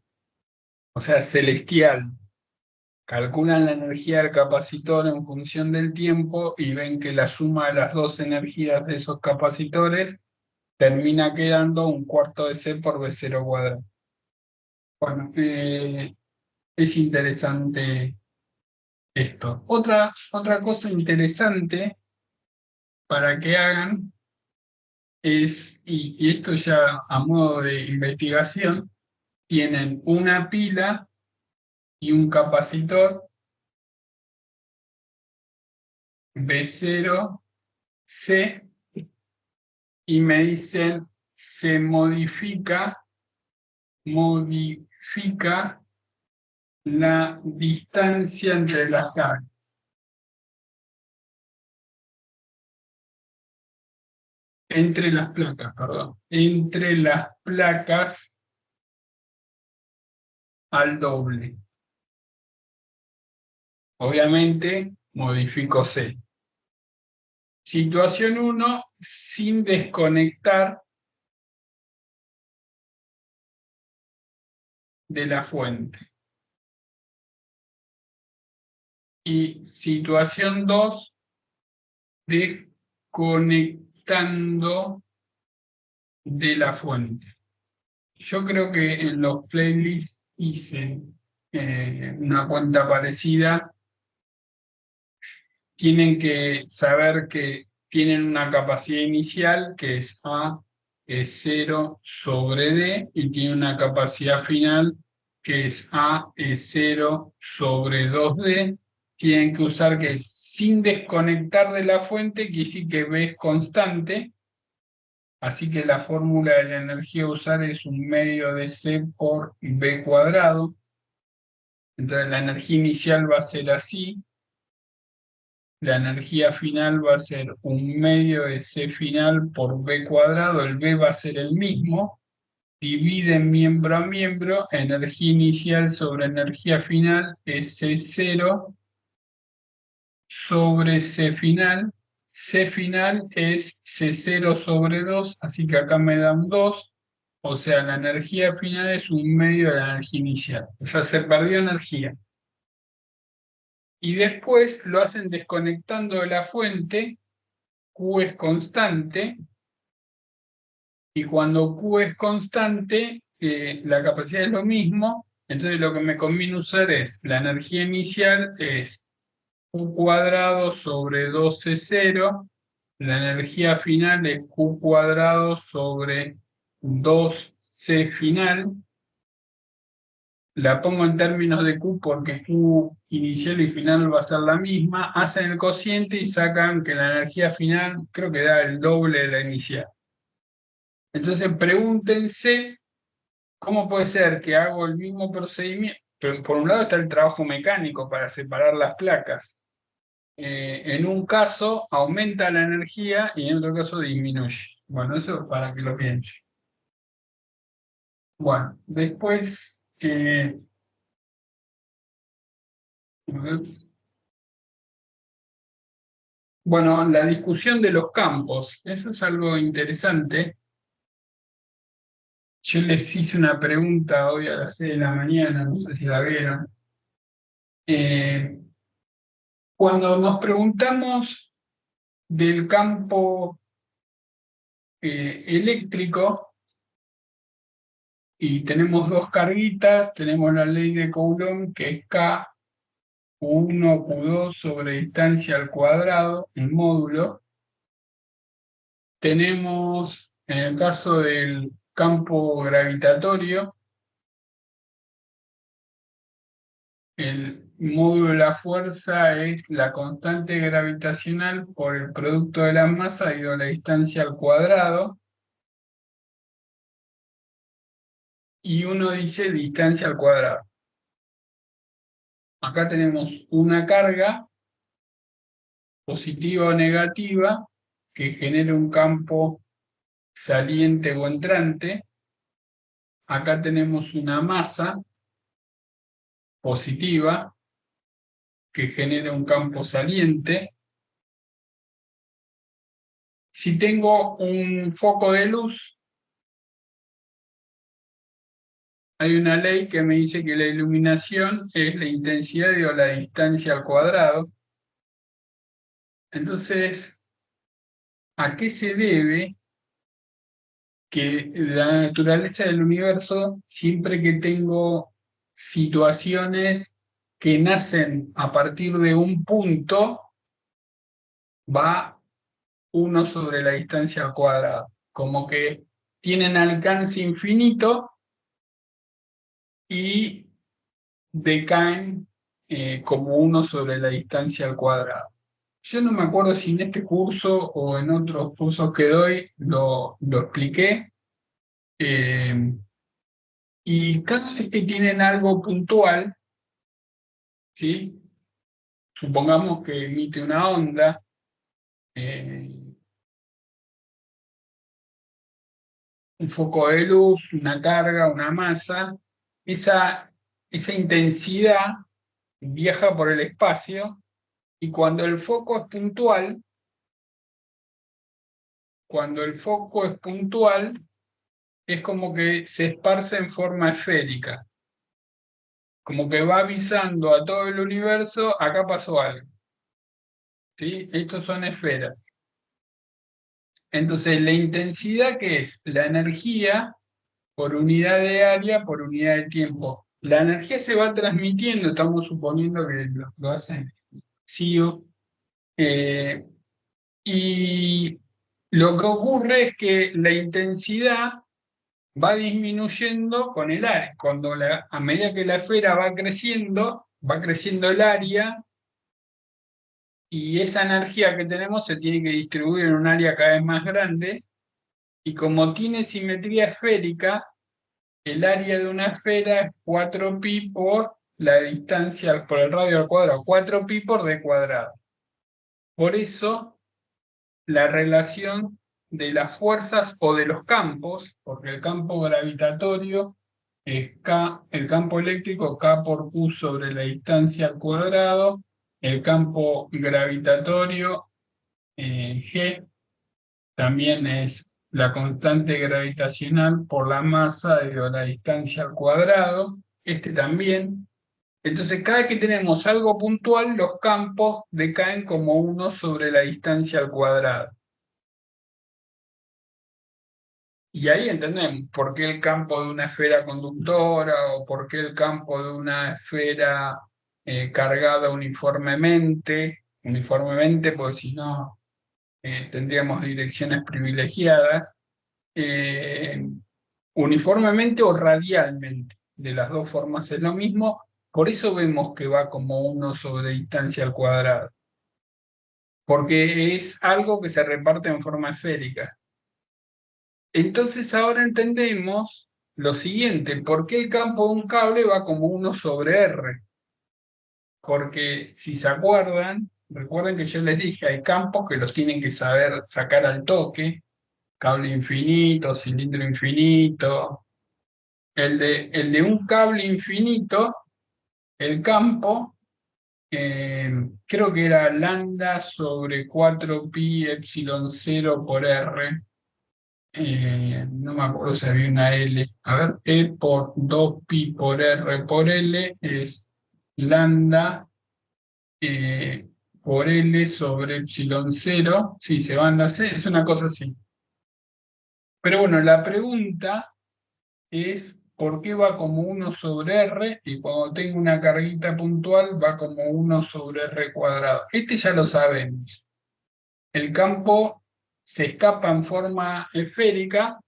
O sea, celestial. Calculan la energía del capacitor en función del tiempo y ven que la suma de las dos energías de esos capacitores termina quedando un cuarto de C por B0 cuadrado. Bueno, es interesante esto. Otra cosa interesante para que hagan es, y esto ya a modo de investigación, tienen una pila y un capacitor B0C y me dicen se modifica la distancia entre las cargas. Entre las placas, perdón. Entre las placas al doble. Obviamente modifico C. Situación 1, sin desconectar de la fuente. Y situación 2, desconectando de la fuente. Yo creo que en los playlists hice una cuenta parecida. Tienen que saber que tienen una capacidad inicial que es A, es 0 sobre D, y tiene una capacidad final que es A, es 0 sobre 2D. Tienen que usar que sin desconectar de la fuente, que sí que B es constante, así que la fórmula de la energía a usar es un medio de C por B cuadrado. Entonces la energía inicial va a ser así. La energía final va a ser un medio de C final por B cuadrado, el B va a ser el mismo, dividen miembro a miembro, energía inicial sobre energía final es C0 sobre C final es C0 sobre 2, así que acá me dan 2, o sea, la energía final es un medio de la energía inicial, o sea, se perdió energía. Y después lo hacen desconectando de la fuente. Q es constante, y cuando Q es constante, la capacidad es lo mismo, entonces lo que me conviene usar es, la energía inicial es Q cuadrado sobre 2C0, la energía final es Q cuadrado sobre 2C final. La pongo en términos de Q porque Q inicial y final va a ser la misma, hacen el cociente y sacan que la energía final creo que da el doble de la inicial. Entonces pregúntense cómo puede ser que hago el mismo procedimiento, pero por un lado está el trabajo mecánico para separar las placas. En un caso aumenta la energía y en otro caso disminuye. Bueno, eso para que lo piensen. Bueno, después A ver. Bueno, la discusión de los campos, eso es algo interesante. Yo les hice una pregunta hoy a las 6 de la mañana, no sé si la vieron. Cuando nos preguntamos del campo eléctrico y tenemos dos carguitas, tenemos la ley de Coulomb que es K Q1, Q2 sobre distancia al cuadrado, el módulo. Tenemos, en el caso del campo gravitatorio, el módulo de la fuerza es la constante gravitacional por el producto de la masa dividido la distancia al cuadrado. Y uno dice distancia al cuadrado. Acá tenemos una carga positiva o negativa que genera un campo saliente o entrante. Acá tenemos una masa positiva que genera un campo saliente. Si tengo un foco de luz, hay una ley que me dice que la iluminación es la intensidad o la distancia al cuadrado. Entonces, ¿a qué se debe que la naturaleza del universo, siempre que tengo situaciones que nacen a partir de un punto, va 1 sobre la distancia al cuadrado? Como que tienen alcance infinito y decaen como 1 sobre la distancia al cuadrado. Yo no me acuerdo si en este curso o en otros cursos que doy lo expliqué. Y cada vez que tienen algo puntual, ¿sí? Supongamos que emite una onda, un foco de luz, una carga, una masa, esa intensidad viaja por el espacio y cuando el foco es puntual, es como que se esparce en forma esférica, como que va avisando a todo el universo, acá pasó algo, ¿sí? Estos son esferas. Entonces, la intensidad, ¿qué es? La energía por unidad de área por unidad de tiempo. La energía se va transmitiendo, estamos suponiendo que lo hacen CIO, y lo que ocurre es que la intensidad va disminuyendo con el área. A medida que la esfera va creciendo el área, y esa energía que tenemos se tiene que distribuir en un área cada vez más grande, y como tiene simetría esférica, el área de una esfera es 4pi por la distancia, por el radio al cuadrado, 4pi por d cuadrado. Por eso, la relación de las fuerzas o de los campos, porque el campo gravitatorio es K, el campo eléctrico K por Q sobre la distancia al cuadrado, el campo gravitatorio G también es la constante gravitacional por la masa dividido la distancia al cuadrado, este también. Entonces, cada vez que tenemos algo puntual, los campos decaen como 1 sobre la distancia al cuadrado. Y ahí entendemos por qué el campo de una esfera conductora o por qué el campo de una esfera cargada uniformemente, porque si no tendríamos direcciones privilegiadas, eh, uniformemente o radialmente. De las dos formas es lo mismo, por eso vemos que va como 1 sobre distancia al cuadrado, porque es algo que se reparte en forma esférica. Entonces ahora entendemos lo siguiente: ¿por qué el campo de un cable va como 1 sobre R? Porque si se acuerdan, recuerden que yo les dije, hay campos que los tienen que saber sacar al toque, cable infinito, cilindro infinito. El de un cable infinito, el campo creo que era lambda sobre 4pi epsilon 0 por R. No me acuerdo si había una L. A ver, E por 2pi por R por L es lambda por L sobre epsilon 0. Sí, se van las C, es una cosa así. Pero bueno, la pregunta es por qué va como 1 sobre R y cuando tengo una carguita puntual va como 1 sobre R cuadrado. Este ya lo sabemos. El campo se escapa en forma esférica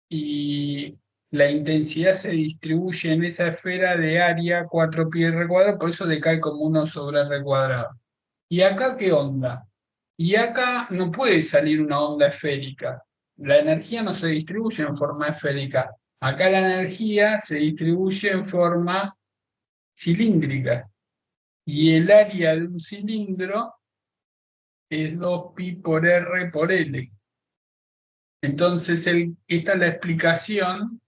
y la intensidad se distribuye en esa esfera de área 4pi R cuadrado, por eso decae como 1 sobre R cuadrado. ¿Y acá qué onda? Y acá no puede salir una onda esférica. La energía no se distribuye en forma esférica. Acá la energía se distribuye en forma cilíndrica. Y el área de un cilindro es 2pi por R por L. Entonces, esta es la explicación,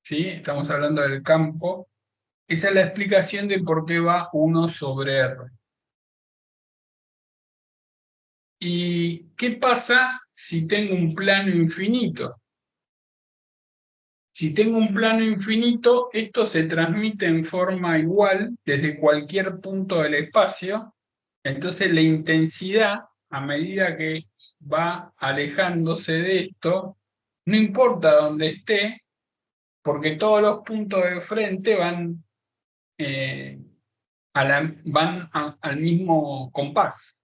¿sí? Estamos hablando del campo. Esa es la explicación de por qué va 1 sobre R. ¿Y qué pasa si tengo un plano infinito? Si tengo un plano infinito, esto se transmite en forma igual desde cualquier punto del espacio. Entonces la intensidad, a medida que va alejándose de esto, no importa dónde esté, porque todos los puntos de frente van, al mismo compás.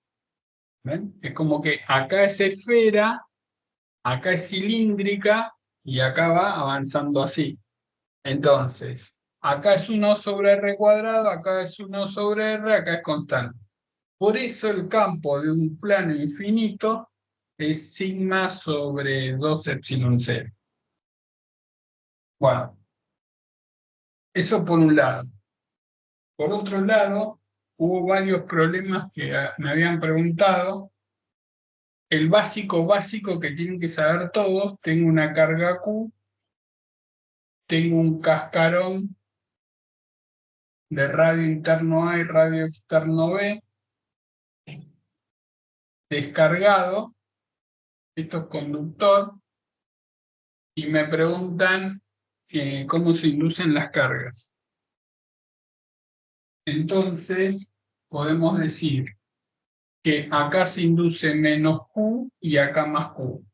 ¿Ven? Es como que acá es esfera, acá es cilíndrica y acá va avanzando así. Entonces, acá es 1 sobre R cuadrado, acá es 1 sobre R, acá es constante. Por eso el campo de un plano infinito es sigma sobre 2 epsilon 0. Bueno, eso por un lado. Por otro lado, hubo varios problemas que me habían preguntado. El básico que tienen que saber todos, tengo una carga Q, tengo un cascarón de radio interno A y radio externo B descargado, esto es conductor, y me preguntan cómo se inducen las cargas. Entonces, podemos decir que acá se induce menos Q y acá más Q,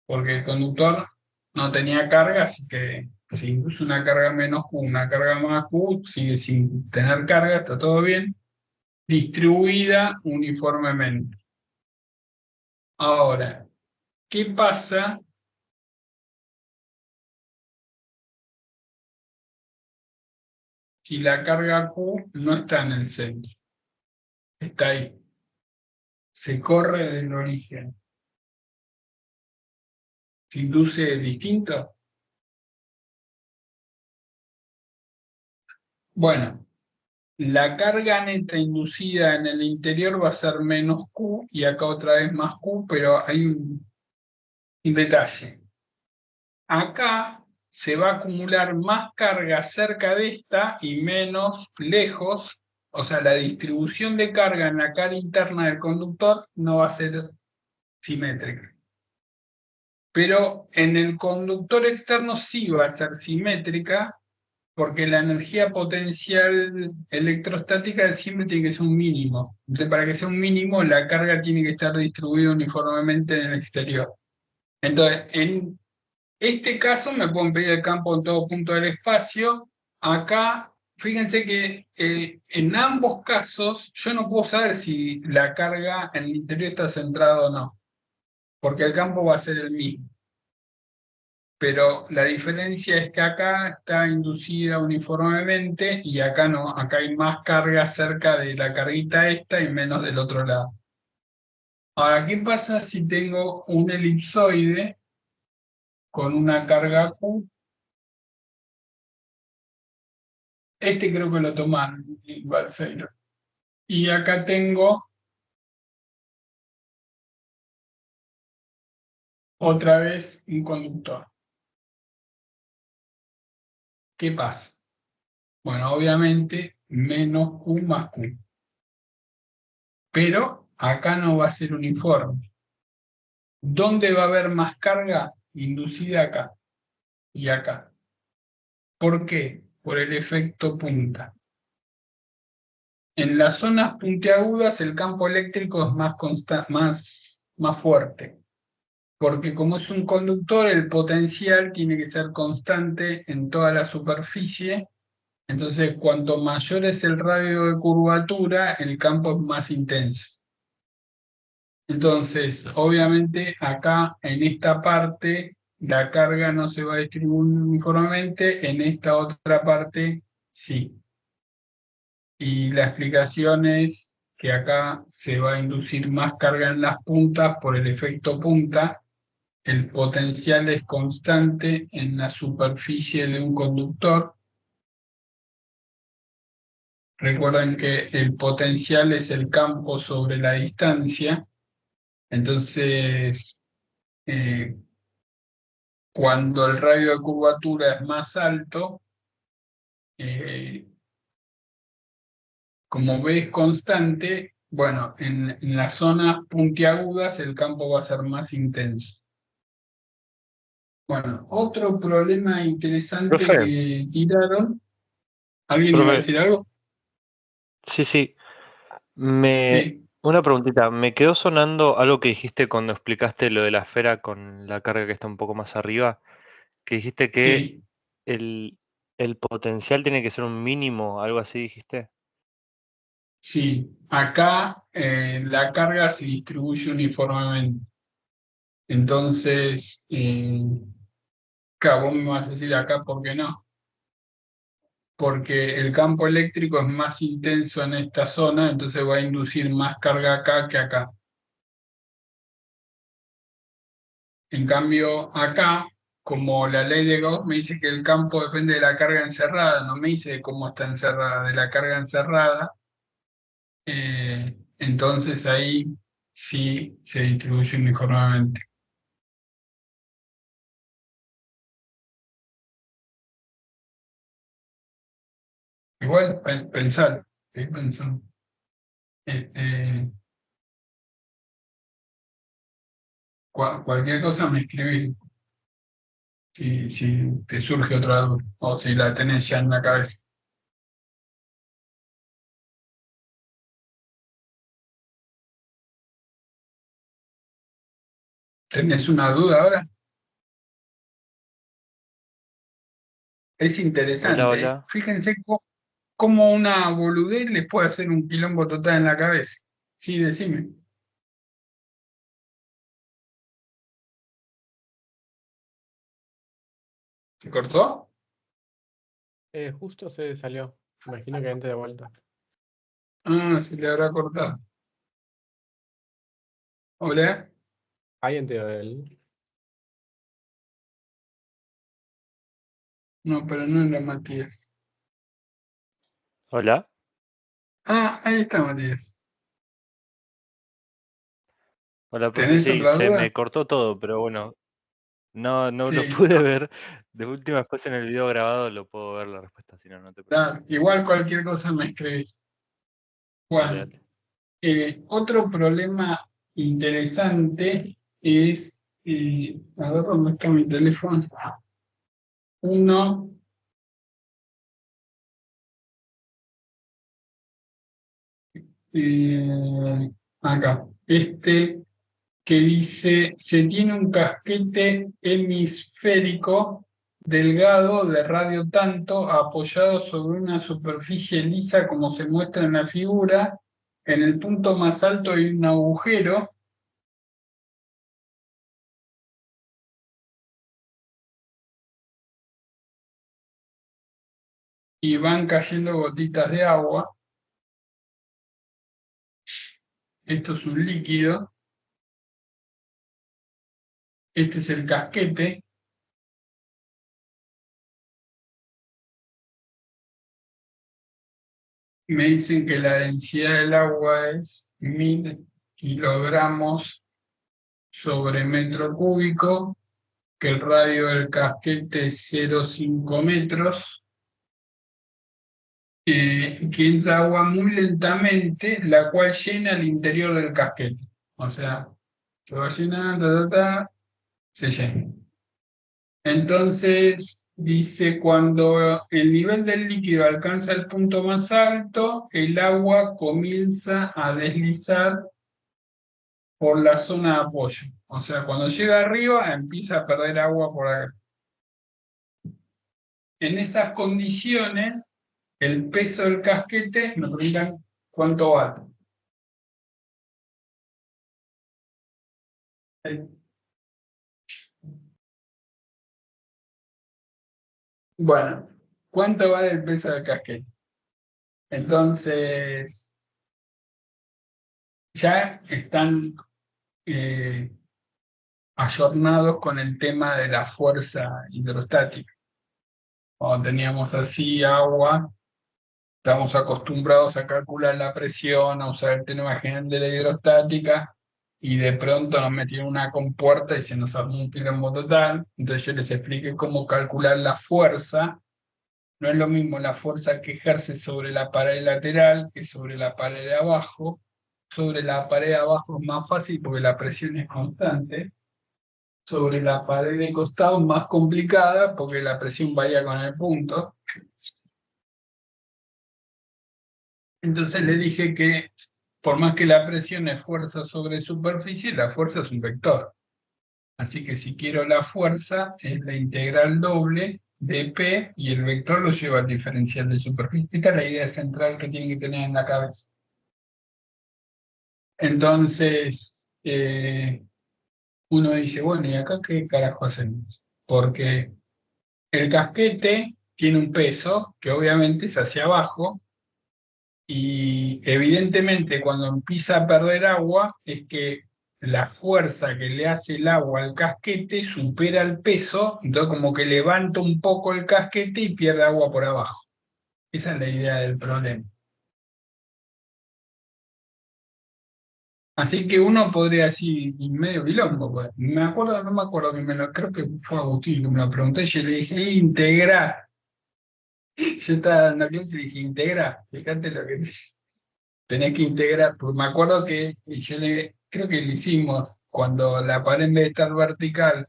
porque el conductor no tenía carga, así que se induce una carga menos Q, una carga más Q, sigue sin tener carga, está todo bien, distribuida uniformemente. Ahora, ¿qué pasa si la carga Q no está en el centro? Está ahí. Se corre del origen. ¿Se induce distinto? Bueno, la carga neta inducida en el interior va a ser menos Q y acá otra vez más Q, pero hay un detalle. Acá se va a acumular más carga cerca de esta y menos lejos, o sea, la distribución de carga en la cara interna del conductor no va a ser simétrica. Pero en el conductor externo sí va a ser simétrica, porque la energía potencial electrostática siempre tiene que ser un mínimo. Entonces, para que sea un mínimo, la carga tiene que estar distribuida uniformemente en el exterior. Entonces, en este caso me pueden pedir el campo en todo punto del espacio. Acá, fíjense que en ambos casos yo no puedo saber si la carga en el interior está centrada o no, porque el campo va a ser el mismo. Pero la diferencia es que acá está inducida uniformemente y acá no, acá hay más carga cerca de la carguita esta y menos del otro lado. Ahora, ¿qué pasa si tengo un elipsoide con una carga Q? Este creo que lo toman Balseiro. Y acá tengo otra vez un conductor. ¿Qué pasa? Bueno, obviamente menos Q más Q. pero acá no va a ser uniforme. ¿Dónde va a haber más carga inducida? Acá y acá. ¿Por qué? Por el efecto punta. En las zonas puntiagudas el campo eléctrico es más fuerte, porque como es un conductor, el potencial tiene que ser constante en toda la superficie. Entonces, cuanto mayor es el radio de curvatura, el campo es más intenso. Entonces, obviamente, acá en esta parte la carga no se va a distribuir uniformemente, en esta otra parte sí. Y la explicación es que acá se va a inducir más carga en las puntas por el efecto punta. El potencial es constante en la superficie de un conductor. Recuerden que el potencial es el campo sobre la distancia. Entonces, eh, cuando el radio de curvatura es más alto, eh, como B es constante, bueno, en las zonas puntiagudas el campo va a ser más intenso. Bueno, otro problema interesante Profe, que tiraron, ¿alguien iba a profe, decir algo? sí, sí. Sí, Una preguntita, me quedó sonando algo que dijiste cuando explicaste lo de la esfera con la carga que está un poco más arriba, que dijiste que sí, el, el potencial tiene que ser un mínimo, algo así dijiste. sí. Acá la carga se distribuye uniformemente. Entonces, claro, vos me vas a decir acá, ¿por qué no? Porque el campo eléctrico es más intenso en esta zona, entonces va a inducir más carga acá que acá. En cambio, acá, como la ley de Gauss me dice que el campo depende de la carga encerrada, no me dice de cómo está encerrada, de la carga encerrada, entonces ahí sí se distribuye uniformemente. Igual, pensar, estoy pensando. Este, cualquier cosa me escribís si te surge otra duda o si la tenés ya en la cabeza. ¿Tenés una duda ahora? Es Hola, interesante, ¿eh? hola. Fíjense cómo una boludez les puede hacer un quilombo total en la cabeza. Sí, decime. ¿Se cortó? Justo se salió. Imagino que antes de vuelta. Ah, se le habrá cortado. Hola. Ahí entiendo él. No, pero no era Matías. Hola. Ah, ahí está Matías. Hola, profe. ¿Tenés Sí, otra se duda? me cortó todo, pero bueno, no lo Sí. pude ver. De última después en el video grabado lo puedo ver la respuesta, si no, no te preocupes. Igual cualquier cosa me escribís. Dale, Juan, dale. otro problema interesante es, a ver dónde está mi teléfono. Uno, acá, este que dice, se tiene un casquete hemisférico delgado de radio tanto apoyado sobre una superficie lisa como se muestra en la figura. En el punto más alto hay un agujero y van cayendo gotitas de agua. Esto es un líquido. Este es el casquete. Me dicen que la densidad del agua es 1000 kilogramos sobre metro cúbico, que el radio del casquete es 0,5 metros. que entra agua muy lentamente, la cual llena el interior del casquete. O sea, se va llenando, se llena. Entonces, dice, cuando el nivel del líquido alcanza el punto más alto, el agua comienza a deslizar por la zona de apoyo. O sea, cuando llega arriba, empieza a perder agua por acá. En esas condiciones, el peso del casquete, me preguntan cuánto vale. Bueno, ¿cuánto vale el peso del casquete? Entonces, ya están ayornados con el tema de la fuerza hidrostática. Cuando teníamos así agua, estamos acostumbrados a calcular la presión, a usar el tema general de la hidrostática, y de pronto nos metieron una compuerta y se nos armó un quilombo total. Entonces yo les expliqué cómo calcular la fuerza. No es lo mismo la fuerza que ejerce sobre la pared lateral que sobre la pared de abajo. Sobre la pared de abajo es más fácil porque la presión es constante. Sobre la pared de costado es más complicada porque la presión varía con el punto. Entonces le dije que por más que la presión es fuerza sobre superficie, la fuerza es un vector. Así que si quiero la fuerza, es la integral doble de P y el vector lo lleva al diferencial de superficie. Esta es la idea central que tienen que tener en la cabeza. Entonces, uno dice, bueno, ¿y acá qué carajo hacemos? Porque el casquete tiene un peso que obviamente es hacia abajo, y evidentemente cuando empieza a perder agua es que la fuerza que le hace el agua al casquete supera el peso, entonces como que levanta un poco el casquete y pierde agua por abajo. Esa es la idea del problema. Así que uno podría decir, y medio bilongo, pues. No me acuerdo creo que fue Agustín que me lo preguntó y yo le dije, integra. Yo estaba dando clase y le dije, integra, fíjate lo que tenés que integrar, porque me acuerdo que creo que lo hicimos cuando la pared en vez de estar vertical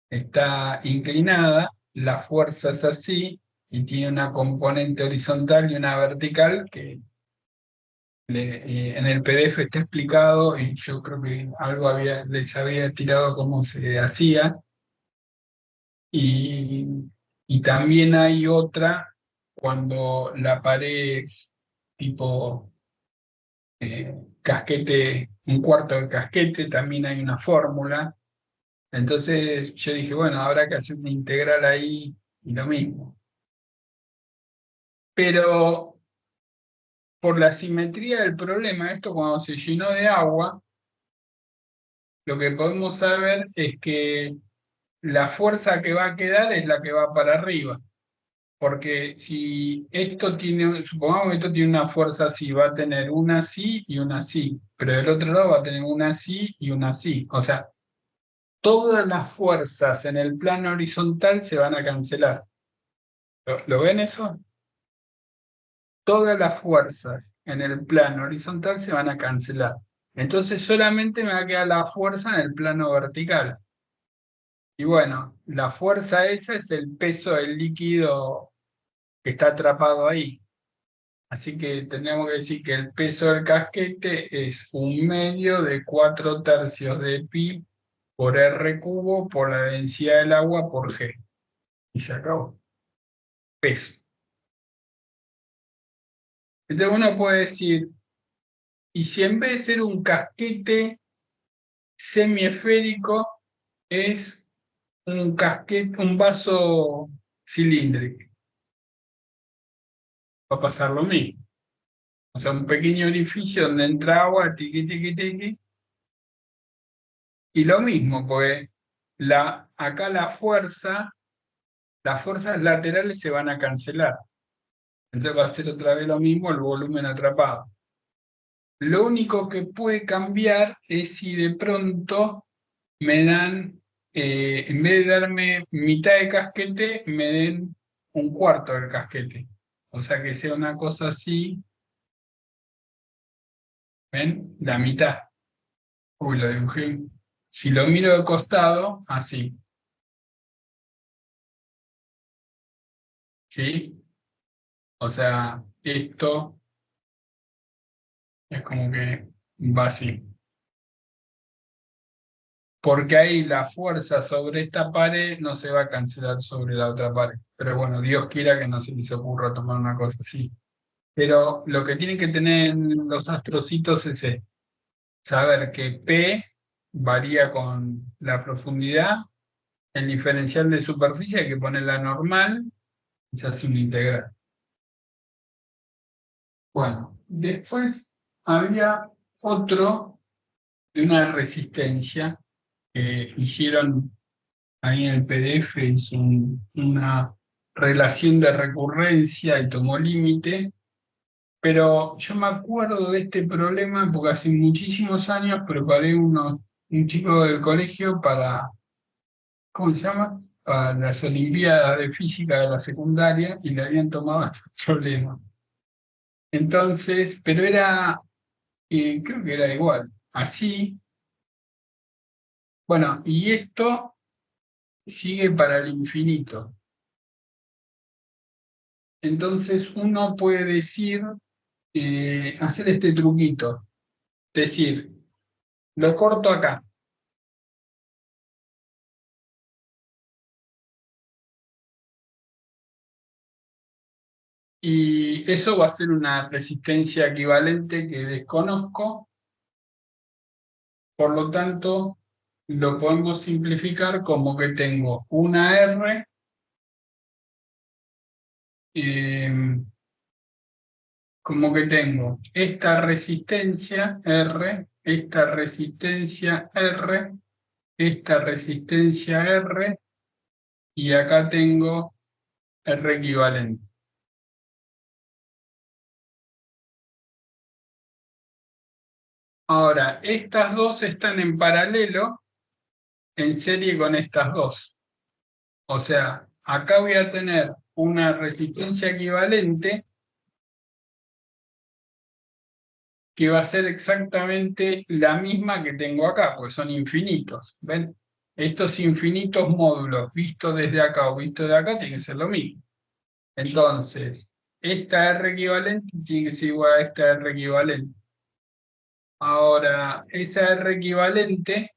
está inclinada, la fuerza es así y tiene una componente horizontal y una vertical que en el PDF está explicado y yo creo que algo les había tirado cómo se hacía. Y también hay otra cuando la pared es tipo casquete, un cuarto de casquete, también hay una fórmula. Entonces yo dije, bueno, habrá que hacer una integral ahí y lo mismo. Pero por la simetría del problema, esto cuando se llenó de agua, lo que podemos saber es que la fuerza que va a quedar es la que va para arriba. Porque si esto tiene, supongamos que esto tiene una fuerza así, va a tener una así y una así, pero del otro lado va a tener una así y una así. O sea, todas las fuerzas en el plano horizontal se van a cancelar. ¿Lo ven eso? Todas las fuerzas en el plano horizontal se van a cancelar. Entonces solamente me va a quedar la fuerza en el plano vertical. Y bueno, la fuerza esa es el peso del líquido que está atrapado ahí. Así que tendríamos que decir que el peso del casquete es 1/2 de 4/3 de pi por r cubo por la densidad del agua por g. Y se acabó. Peso. Entonces uno puede decir, ¿y si en vez de ser un casquete semiesférico es un casquete, un vaso cilíndrico? Va a pasar lo mismo. O sea, un pequeño orificio donde entra agua, tiqui, tiqui, tiqui. Y lo mismo, porque acá las fuerzas laterales se van a cancelar. Entonces va a ser otra vez lo mismo el volumen atrapado. Lo único que puede cambiar es si de pronto me dan, en vez de darme mitad de casquete, me den un cuarto del casquete. O sea, que sea una cosa así. ¿Ven? La mitad. Uy, lo dibujé. Si lo miro de costado, así. ¿Sí? O sea, esto es como que va así. Porque ahí la fuerza sobre esta pared no se va a cancelar sobre la otra pared. Pero bueno, Dios quiera que no se les ocurra tomar una cosa así. Pero lo que tienen que tener los astrocitos es saber que P varía con la profundidad, el diferencial de superficie hay que ponerla normal y se hace una integral. Bueno, después había otro de una resistencia que hicieron ahí en el PDF, hizo una relación de recurrencia y tomó límite, pero yo me acuerdo de este problema porque hace muchísimos años preparé un chico del colegio para, ¿cómo se llama? Para las Olimpiadas de Física de la secundaria y le habían tomado este problema. Entonces, pero era, creo que era igual, así. Bueno, y esto sigue para el infinito. Entonces uno puede decir, hacer este truquito, decir, lo corto acá. Y eso va a ser una resistencia equivalente que desconozco, por lo tanto, lo podemos simplificar como que tengo una R, como que tengo esta resistencia R, esta resistencia R, esta resistencia R, y acá tengo R equivalente. Ahora, estas dos están en paralelo en serie con estas dos. O sea, acá voy a tener una resistencia equivalente que va a ser exactamente la misma que tengo acá, porque son infinitos. ¿Ven? Estos infinitos módulos, visto desde acá o visto de acá, tienen que ser lo mismo. Entonces, esta R equivalente tiene que ser igual a esta R equivalente. Ahora, esa R equivalente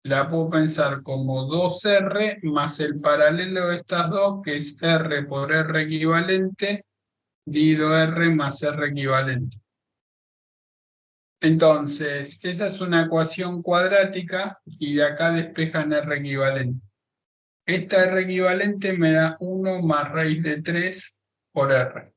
la puedo pensar como 2R más el paralelo de estas dos, que es R por R equivalente, dividido R más R equivalente. Entonces, esa es una ecuación cuadrática y de acá despejan R equivalente. Esta R equivalente me da 1 más raíz de 3 por R.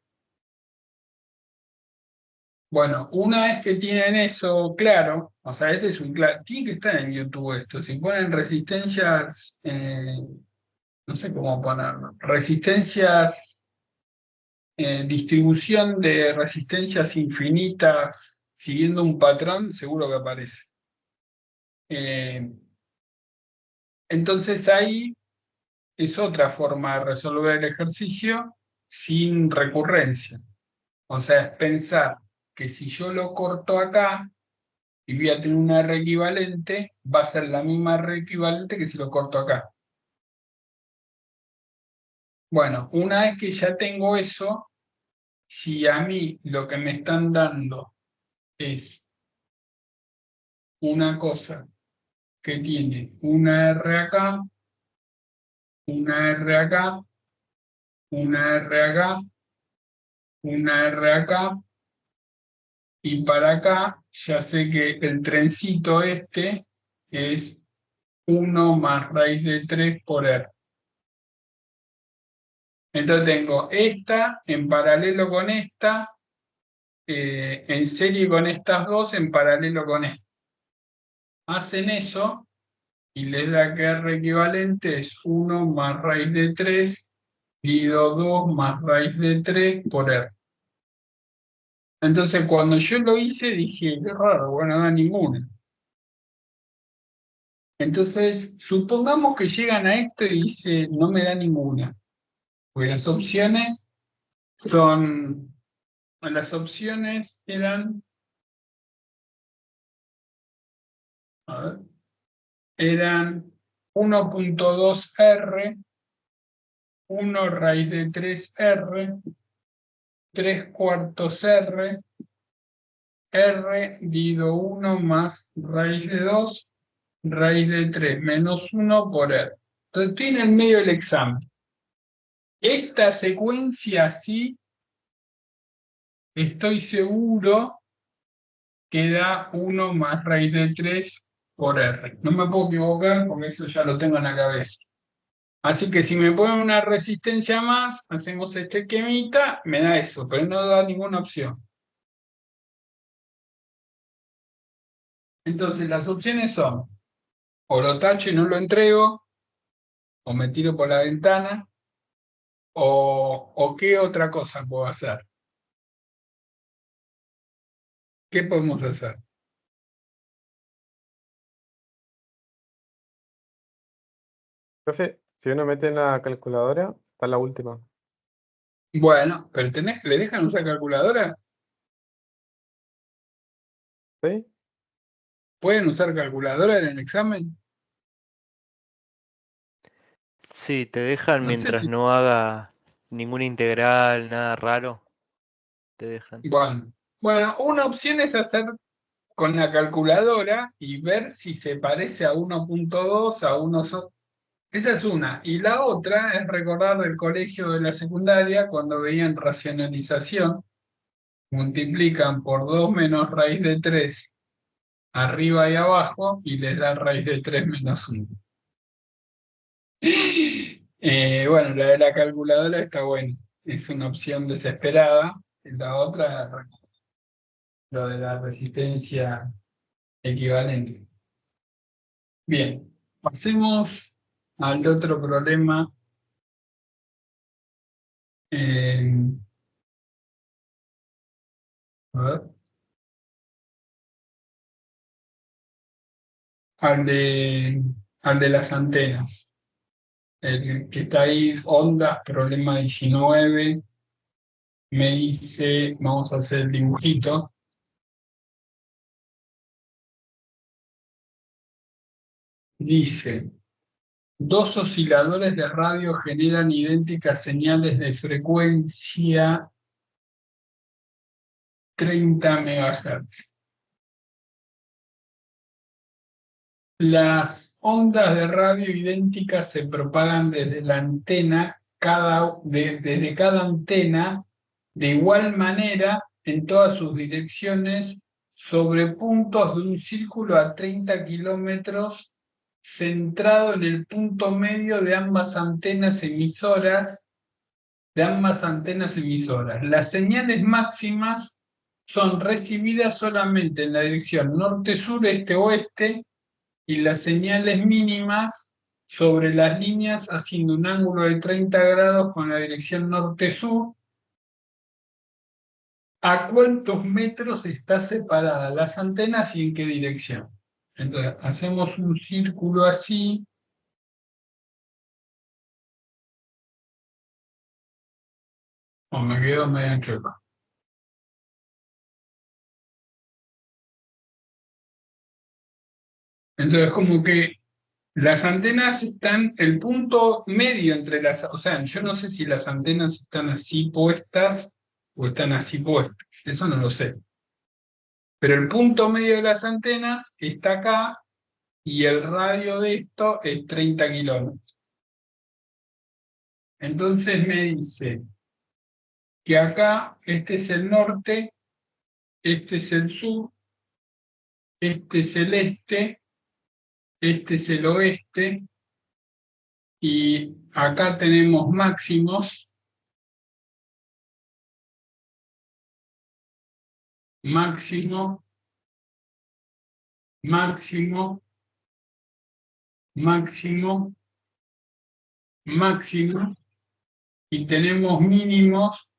Bueno, una vez que tienen eso claro, o sea, este es un claro, tiene que estar en YouTube esto. Si ponen resistencias, no sé cómo ponerlo, resistencias, distribución de resistencias infinitas siguiendo un patrón, seguro que aparece. Entonces ahí es otra forma de resolver el ejercicio sin recurrencia. O sea, es pensar que si yo lo corto acá y voy a tener una R equivalente, va a ser la misma R equivalente que si lo corto acá. Bueno, una vez que ya tengo eso, si a mí lo que me están dando es una cosa que tiene una R acá, una R acá, una R acá, una R acá, y para acá ya sé que el trencito este es 1 más raíz de 3 por R. Entonces tengo esta en paralelo con esta, en serie con estas dos, en paralelo con esta. Hacen eso y les da que R equivalente es 1 más raíz de 3, dividido 2 más raíz de 3 por R. Entonces cuando yo lo hice dije, qué raro, bueno, no da ninguna. Entonces, supongamos que llegan a esto y dice, no me da ninguna. Pues las opciones las opciones eran, a ver, eran 1.2 R, 1 raíz de 3 R, 3 cuartos R, R dividido 1 más raíz de 2, raíz de 3 menos 1 por R. Entonces estoy en el medio del examen. Esta secuencia así, estoy seguro que da 1 más raíz de 3 por R. No me puedo equivocar porque eso ya lo tengo en la cabeza. Así que si me ponen una resistencia más, hacemos este esquemita, me da eso, pero no da ninguna opción. Entonces las opciones son, o lo tacho y no lo entrego, o me tiro por la ventana, o qué otra cosa puedo hacer. ¿Qué podemos hacer? Profe, si uno mete en la calculadora, está la última. Bueno, pero ¿le dejan usar calculadora? ¿Sí? ¿Pueden usar calculadora en el examen? Sí, te dejan No sé mientras si... no haga ninguna integral, nada raro, te dejan. Bueno, una opción es hacer con la calculadora y ver si se parece a 1.2, a 1. Esa es una. Y la otra es recordar del colegio de la secundaria cuando veían racionalización, multiplican por 2 menos raíz de 3 arriba y abajo y les da raíz de 3 menos 1. Bueno, la de la calculadora está buena. Es una opción desesperada. La otra, lo de la resistencia equivalente. Bien, pasemos al otro problema. eh, a ver, al de las antenas. El que está ahí, ondas, problema 19. Me dice, vamos a hacer el dibujito. Dice, dos osciladores de radio generan idénticas señales de frecuencia 30 MHz. Las ondas de radio idénticas se propagan desde la antena, desde cada antena, de igual manera en todas sus direcciones, sobre puntos de un círculo a 30 kilómetros, centrado en el punto medio de ambas antenas emisoras. Las señales máximas son recibidas solamente en la dirección norte-sur, este-oeste, y las señales mínimas sobre las líneas haciendo un ángulo de 30 grados con la dirección norte-sur. ¿A cuántos metros está separada las antenas y en qué dirección? Entonces, hacemos un círculo así. O me quedo medio chueco. Entonces, como que las antenas están, el punto medio entre las, o sea, yo no sé si las antenas están así puestas o están así puestas, eso no lo sé. Pero el punto medio de las antenas está acá y el radio de esto es 30 kilómetros. Entonces me dice que acá este es el norte, este es el sur, este es el este es el oeste y acá tenemos máximos, máximo, máximo, máximo, máximo, y tenemos mínimos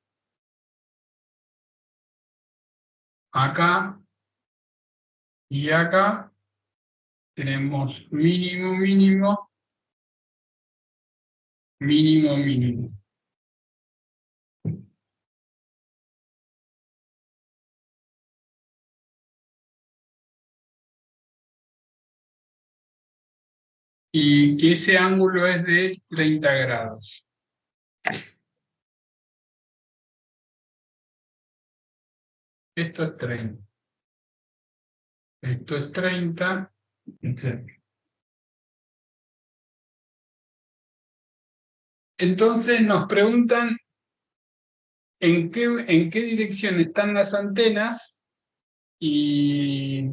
acá y acá, tenemos mínimo, mínimo, mínimo, mínimo. y que ese ángulo es de 30 grados. Esto es 30. Esto es 30, etc. Entonces nos preguntan en qué dirección están las antenas y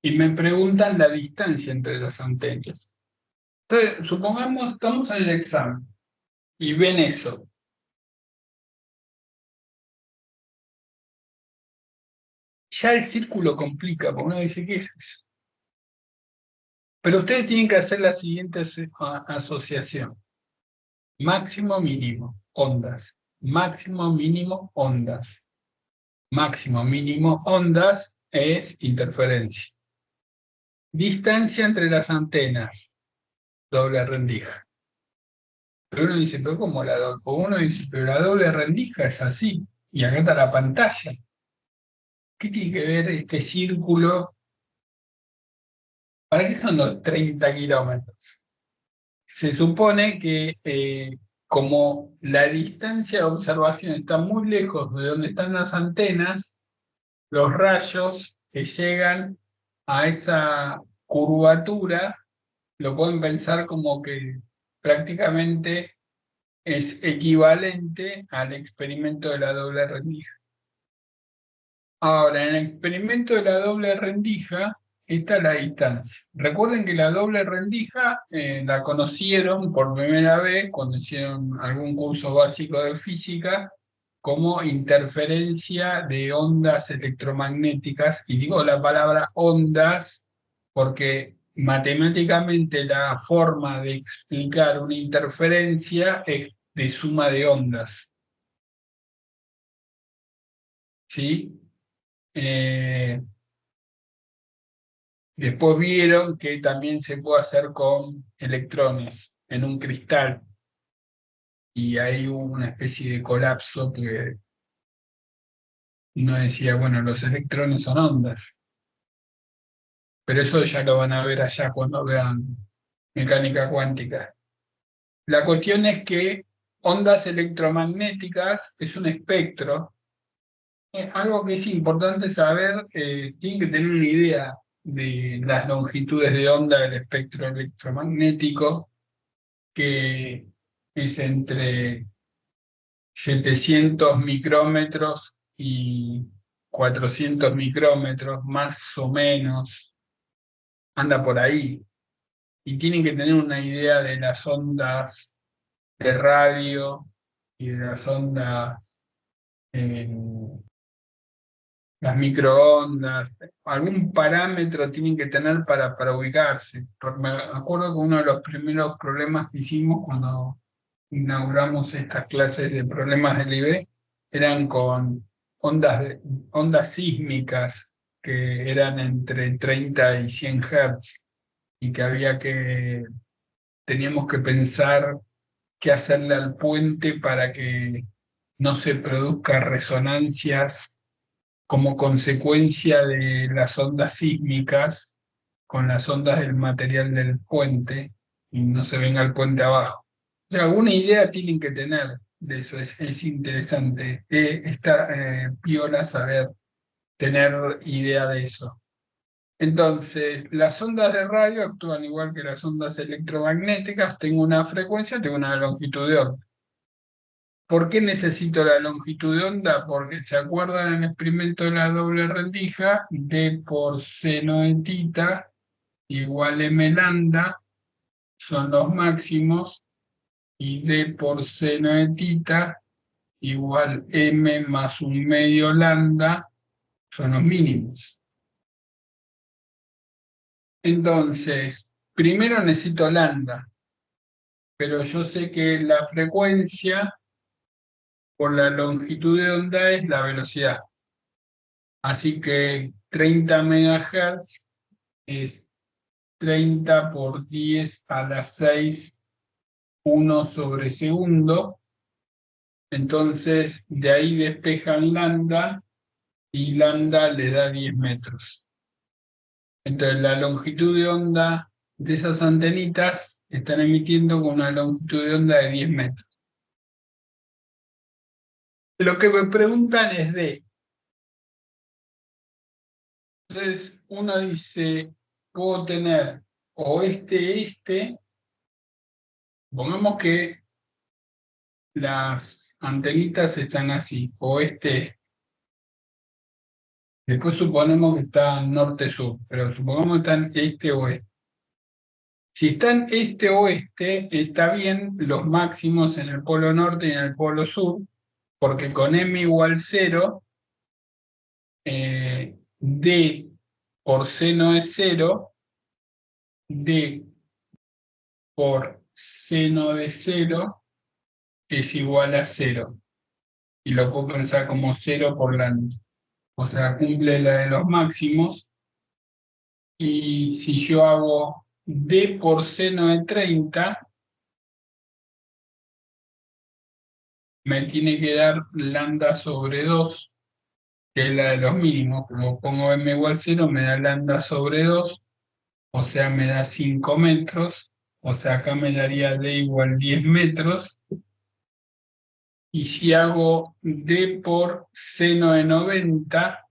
me preguntan la distancia entre las antenas. Entonces, supongamos estamos en el examen y ven eso. Ya el círculo complica, porque uno dice, ¿qué es eso? Pero ustedes tienen que hacer la siguiente asociación. Máximo, mínimo, ondas. Máximo, mínimo, ondas. Máximo, mínimo, ondas es interferencia. Distancia entre las antenas, doble rendija. Pero uno dice, pero ¿cómo la doble? Uno dice, pero la doble rendija es así. Y acá está la pantalla. ¿Qué tiene que ver este círculo? ¿Para qué son los 30 kilómetros? Se supone que como la distancia de observación está muy lejos de donde están las antenas, los rayos que llegan a esa curvatura lo pueden pensar como que prácticamente es equivalente al experimento de la doble rendija. Ahora, en el experimento de la doble rendija está la distancia. Recuerden que la doble rendija la conocieron por primera vez cuando hicieron algún curso básico de física como interferencia de ondas electromagnéticas. Y digo la palabra ondas porque matemáticamente la forma de explicar una interferencia es de suma de ondas. ¿Sí? Después vieron que también se puede hacer con electrones en un cristal. Y ahí hubo una especie de colapso que uno decía, bueno, los electrones son ondas. Pero eso ya lo van a ver allá cuando vean mecánica cuántica. La cuestión es que ondas electromagnéticas es un espectro. Algo que es importante saber, tienen que tener una idea de las longitudes de onda del espectro electromagnético, que es entre 700 micrómetros y 400 micrómetros, más o menos, anda por ahí. Y tienen que tener una idea de las ondas de radio y de las ondas, las microondas, algún parámetro tienen que tener para ubicarse. Me acuerdo que uno de los primeros problemas que hicimos cuando inauguramos estas clases de problemas del IB eran con ondas sísmicas que eran entre 30 y 100 Hz y que teníamos que pensar qué hacerle al puente para que no se produzcan resonancias como consecuencia de las ondas sísmicas con las ondas del material del puente y no se venga el puente abajo. O sea, alguna idea tienen que tener de eso, es interesante. Está piola saber tener idea de eso. Entonces, las ondas de radio actúan igual que las ondas electromagnéticas. Tengo una frecuencia, tengo una longitud de onda. ¿Por qué necesito la longitud de onda? Porque se acuerdan en el experimento de la doble rendija, D por seno de tita igual m lambda son los máximos y D por seno de tita igual m más un medio lambda son los mínimos. Entonces, primero necesito lambda, pero yo sé que la frecuencia por la longitud de onda es la velocidad. Así que 30 MHz es 30 por 10 a la 6, 1 sobre segundo. Entonces, de ahí despejan lambda y lambda le da 10 metros. Entonces, la longitud de onda de esas antenitas están emitiendo con una longitud de onda de 10 metros. Lo que me preguntan es de... Entonces uno dice, puedo tener o este, pongamos que las antenitas están así, o este. Después suponemos que están norte-sur, pero supongamos que están este-oeste. Si están este-oeste, está bien los máximos en el polo norte y en el polo sur, porque con m igual 0, d por seno de 0, d por seno de 0 es igual a 0. Y lo puedo pensar como 0 por lambda. O sea, cumple la de los máximos. Y si yo hago d por seno de 30, me tiene que dar lambda sobre 2, que es la de los mínimos. Como pongo m igual 0, me da lambda sobre 2, o sea, me da 5 metros. O sea, acá me daría d igual 10 metros. Y si hago d por seno de 90,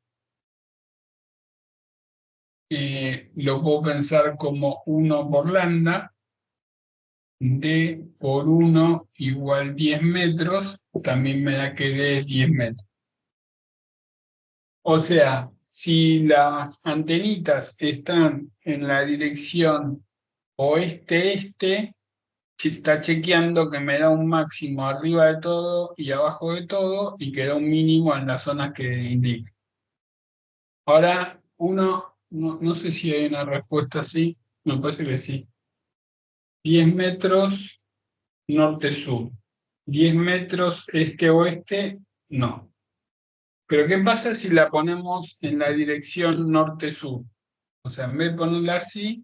lo puedo pensar como 1 por lambda. D por 1 igual 10 metros, también me da que D es 10 metros. O sea, si las antenitas están en la dirección oeste-este, está chequeando que me da un máximo arriba de todo y abajo de todo y que da un mínimo en las zonas que indica. Ahora, no sé si hay una respuesta así, me parece que sí. 10 metros norte-sur. 10 metros este-oeste, no. Pero ¿qué pasa si la ponemos en la dirección norte-sur? O sea, en vez de ponerla así,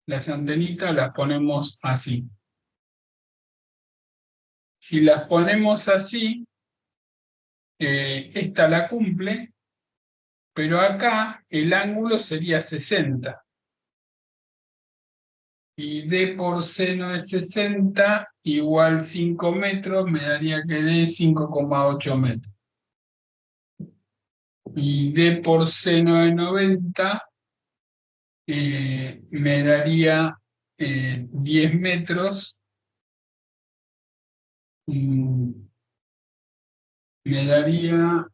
las antenitas las ponemos así. Si las ponemos así, esta la cumple, pero acá el ángulo sería 60. Y d por seno de 60 igual 5 metros, me daría que d es 5,8 metros. Y d por seno de 90 me daría 10 metros, me daría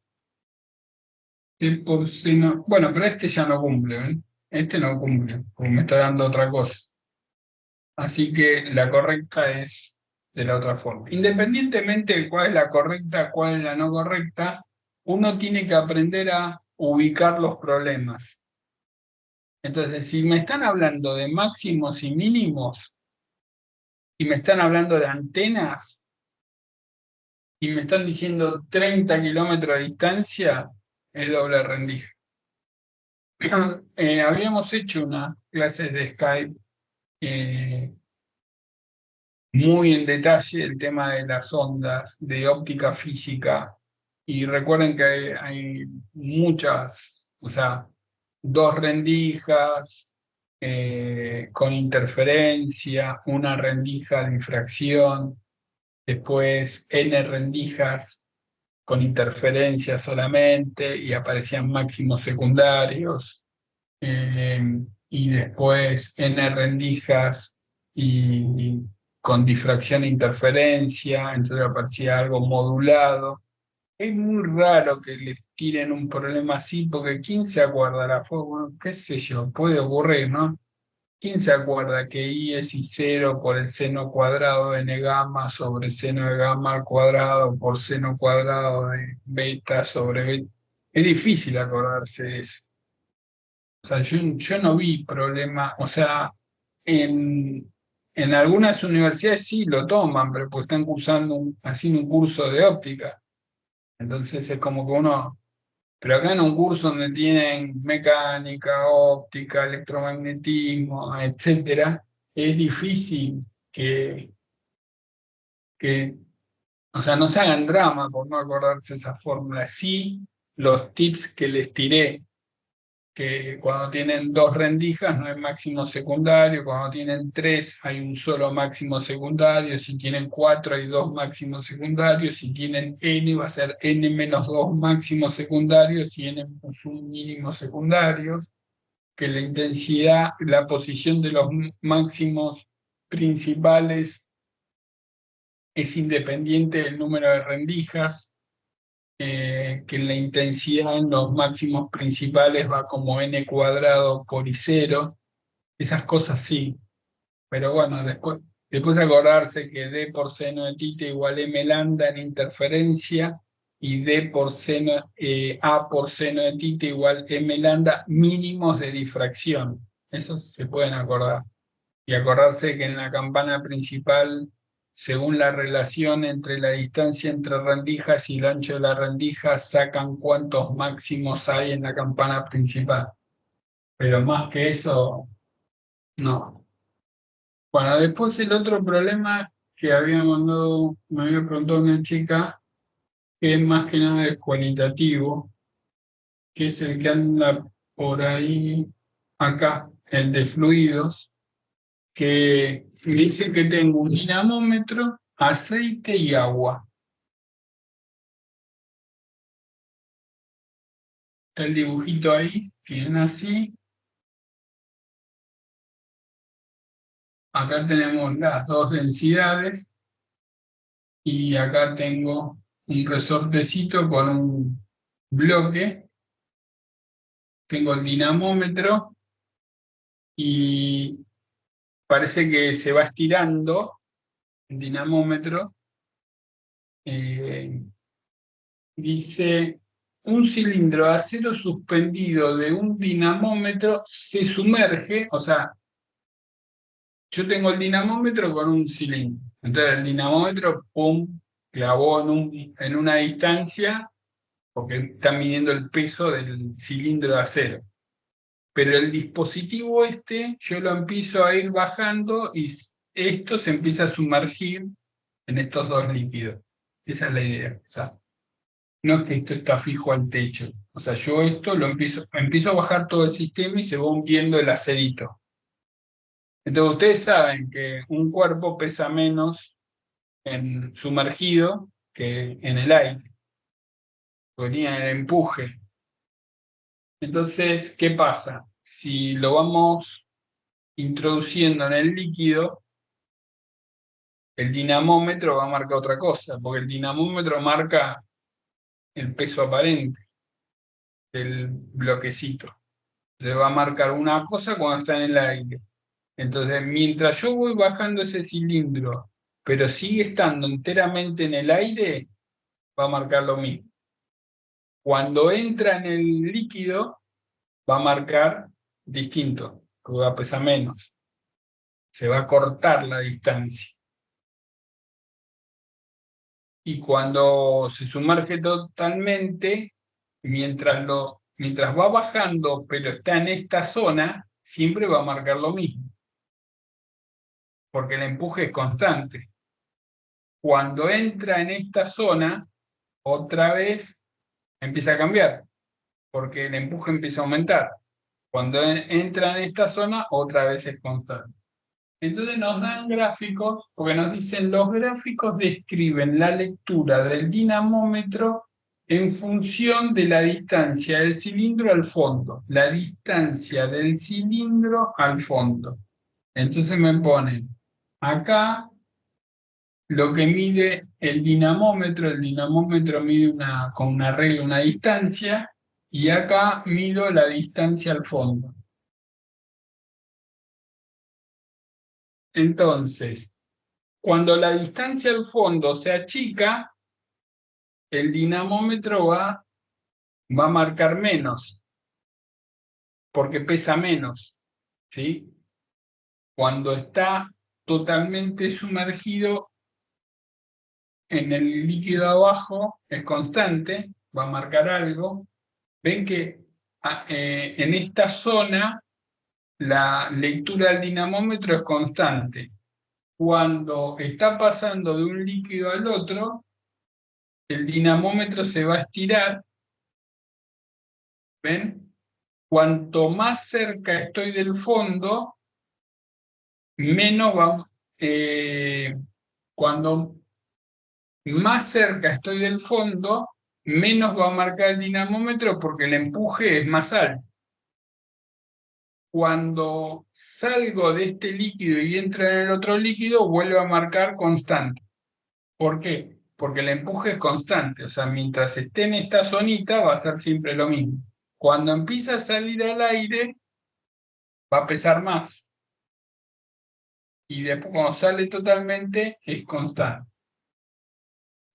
d por seno, bueno, pero este ya no cumple, ¿ven? Este no cumple, porque me está dando otra cosa. Así que la correcta es de la otra forma. Independientemente de cuál es la correcta, cuál es la no correcta, uno tiene que aprender a ubicar los problemas. Entonces, si me están hablando de máximos y mínimos, y me están hablando de antenas, y me están diciendo 30 kilómetros de distancia, es doble rendija. Habíamos hecho una clase de Skype muy en detalle el tema de las ondas, de óptica física, y recuerden que hay muchas, o sea, 2 rendijas con interferencia, una rendija de difracción, después n rendijas con interferencia solamente y aparecían máximos secundarios, y después n rendijas y con difracción e interferencia, entonces aparecía algo modulado. Es muy raro que les tiren un problema así, porque ¿quién se acuerda? Bueno, qué sé yo, puede ocurrir, ¿no? ¿Quién se acuerda que I es I0 por el seno cuadrado de n gamma sobre seno de gamma al cuadrado por seno cuadrado de beta sobre beta? Es difícil acordarse de eso. O sea, yo no vi problema, o sea, en algunas universidades sí lo toman, pero pues están haciendo un curso de óptica. Entonces es como que uno, pero acá en un curso donde tienen mecánica, óptica, electromagnetismo, etcétera, es difícil que, o sea, no se hagan drama por no acordarse esa fórmula. Sí, los tips que les tiré que cuando tienen 2 rendijas no hay máximo secundario, cuando tienen 3 hay un solo máximo secundario, si tienen 4 hay 2 máximos secundarios, si tienen n va a ser n menos 2 máximos secundarios y n menos 1 mínimos secundarios, que la intensidad, la posición de los máximos principales es independiente del número de rendijas, que la intensidad en los máximos principales va como n cuadrado por i0, esas cosas sí, pero bueno, después acordarse que d por seno de θ igual m lambda en interferencia y d por seno, a por seno de θ igual m lambda mínimos de difracción, eso se pueden acordar. Y acordarse que en la campana principal, según la relación entre la distancia entre rendijas y el ancho de la rendija, sacan cuántos máximos hay en la campana principal. Pero más que eso, no. Bueno, después el otro problema que me había preguntado una chica, que es más que nada es cualitativo, que es el que anda por ahí, acá, el de fluidos, que me dice que tengo un dinamómetro, aceite y agua. Está el dibujito ahí, tienen así. Acá tenemos las dos densidades y acá tengo un resortecito con un bloque. Tengo el dinamómetro y parece que se va estirando el dinamómetro. Dice, un cilindro de acero suspendido de un dinamómetro se sumerge, o sea, yo tengo el dinamómetro con un cilindro. Entonces el dinamómetro, pum, clavó en una distancia, porque está midiendo el peso del cilindro de acero. Pero el dispositivo yo lo empiezo a ir bajando y esto se empieza a sumergir en estos dos líquidos. Esa es la idea. O sea, no es que esto está fijo al techo. O sea, yo esto lo empiezo a bajar todo el sistema y se va hundiendo el acerito. Entonces ustedes saben que un cuerpo pesa menos sumergido que en el aire, porque tiene el empuje. Entonces, ¿qué pasa? Si lo vamos introduciendo en el líquido, el dinamómetro va a marcar otra cosa, porque el dinamómetro marca el peso aparente del bloquecito. Entonces va a marcar una cosa cuando está en el aire. Entonces, mientras yo voy bajando ese cilindro, pero sigue estando enteramente en el aire, va a marcar lo mismo. Cuando entra en el líquido, va a marcar distinto, porque va a pesar menos. Se va a cortar la distancia. Y cuando se sumerge totalmente, mientras va bajando, pero está en esta zona, siempre va a marcar lo mismo, porque el empuje es constante. Cuando entra en esta zona, otra vez empieza a cambiar, porque el empuje empieza a aumentar. Cuando entra en esta zona, otra vez es constante. Entonces nos dan gráficos, porque nos dicen los gráficos describen la lectura del dinamómetro en función de la distancia del cilindro al fondo. La distancia del cilindro al fondo. Entonces me ponen acá lo que mide el dinamómetro mide con una regla, una distancia, y acá mido la distancia al fondo. Entonces, cuando la distancia al fondo se achica, el dinamómetro va a marcar menos, porque pesa menos, ¿sí? Cuando está totalmente sumergido en el líquido abajo, es constante, va a marcar algo. Ven que en esta zona la lectura del dinamómetro es constante. Cuando está pasando de un líquido al otro, el dinamómetro se va a estirar, ¿ven? Cuanto más cerca estoy del fondo, menos va, cuando más cerca estoy del fondo, menos va a marcar el dinamómetro porque el empuje es más alto. Cuando salgo de este líquido y entro en el otro líquido, vuelve a marcar constante. ¿Por qué? Porque el empuje es constante, o sea, mientras esté en esta zonita va a ser siempre lo mismo. Cuando empieza a salir al aire, va a pesar más. Y después cuando sale totalmente, es constante.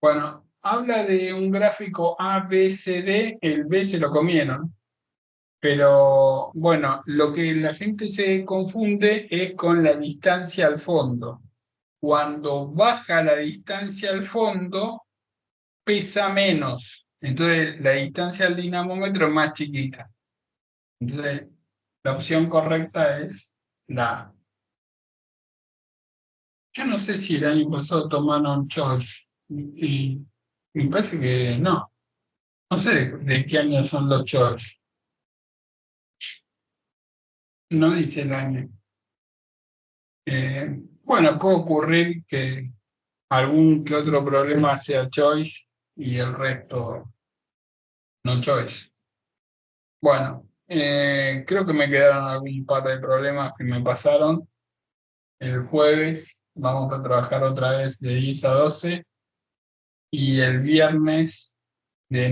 Bueno, habla de un gráfico A, B, C, D, el B se lo comieron. Pero bueno, lo que la gente se confunde es con la distancia al fondo. Cuando baja la distancia al fondo, pesa menos. Entonces la distancia al dinamómetro es más chiquita. Entonces la opción correcta es la A. Yo no sé si el año pasado tomaron choice. Y me parece que no. No sé de qué año son los choice. No dice el año. Bueno, puede ocurrir que algún que otro problema sea choice y el resto no choice. Bueno, creo que me quedaron algún par de problemas que me pasaron. El jueves vamos a trabajar otra vez de 10 a 12 y el viernes de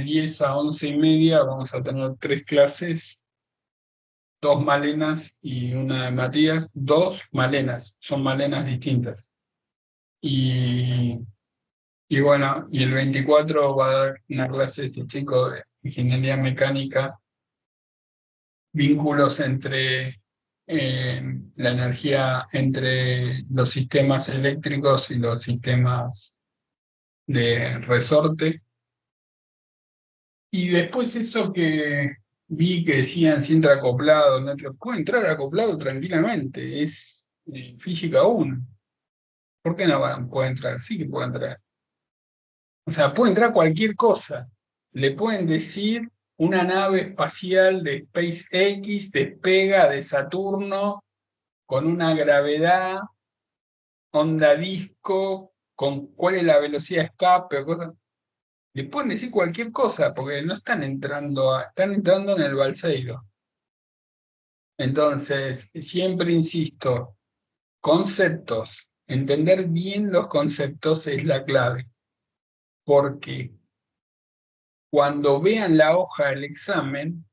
10 a 11:30 vamos a tener 3 clases, 2 malenas y una de Matías. 2 malenas, son malenas distintas. Y bueno, y el 24 va a dar una clase este chico de ingeniería mecánica, vínculos entre la energía, entre los sistemas eléctricos y los sistemas de resorte. Y después eso que vi que decían si entra acoplado, no entra, puede entrar acoplado tranquilamente, es física 1. ¿Por qué no puede entrar? Sí que puede entrar. O sea, puede entrar cualquier cosa. Le pueden decir una nave espacial de SpaceX despega de Saturno con una gravedad, onda disco, con cuál es la velocidad de escape o cosas. Le pueden decir cualquier cosa porque no están entrando, están entrando en el balseiro. Entonces, siempre insisto, conceptos, entender bien los conceptos es la clave, porque cuando vean la hoja del examen,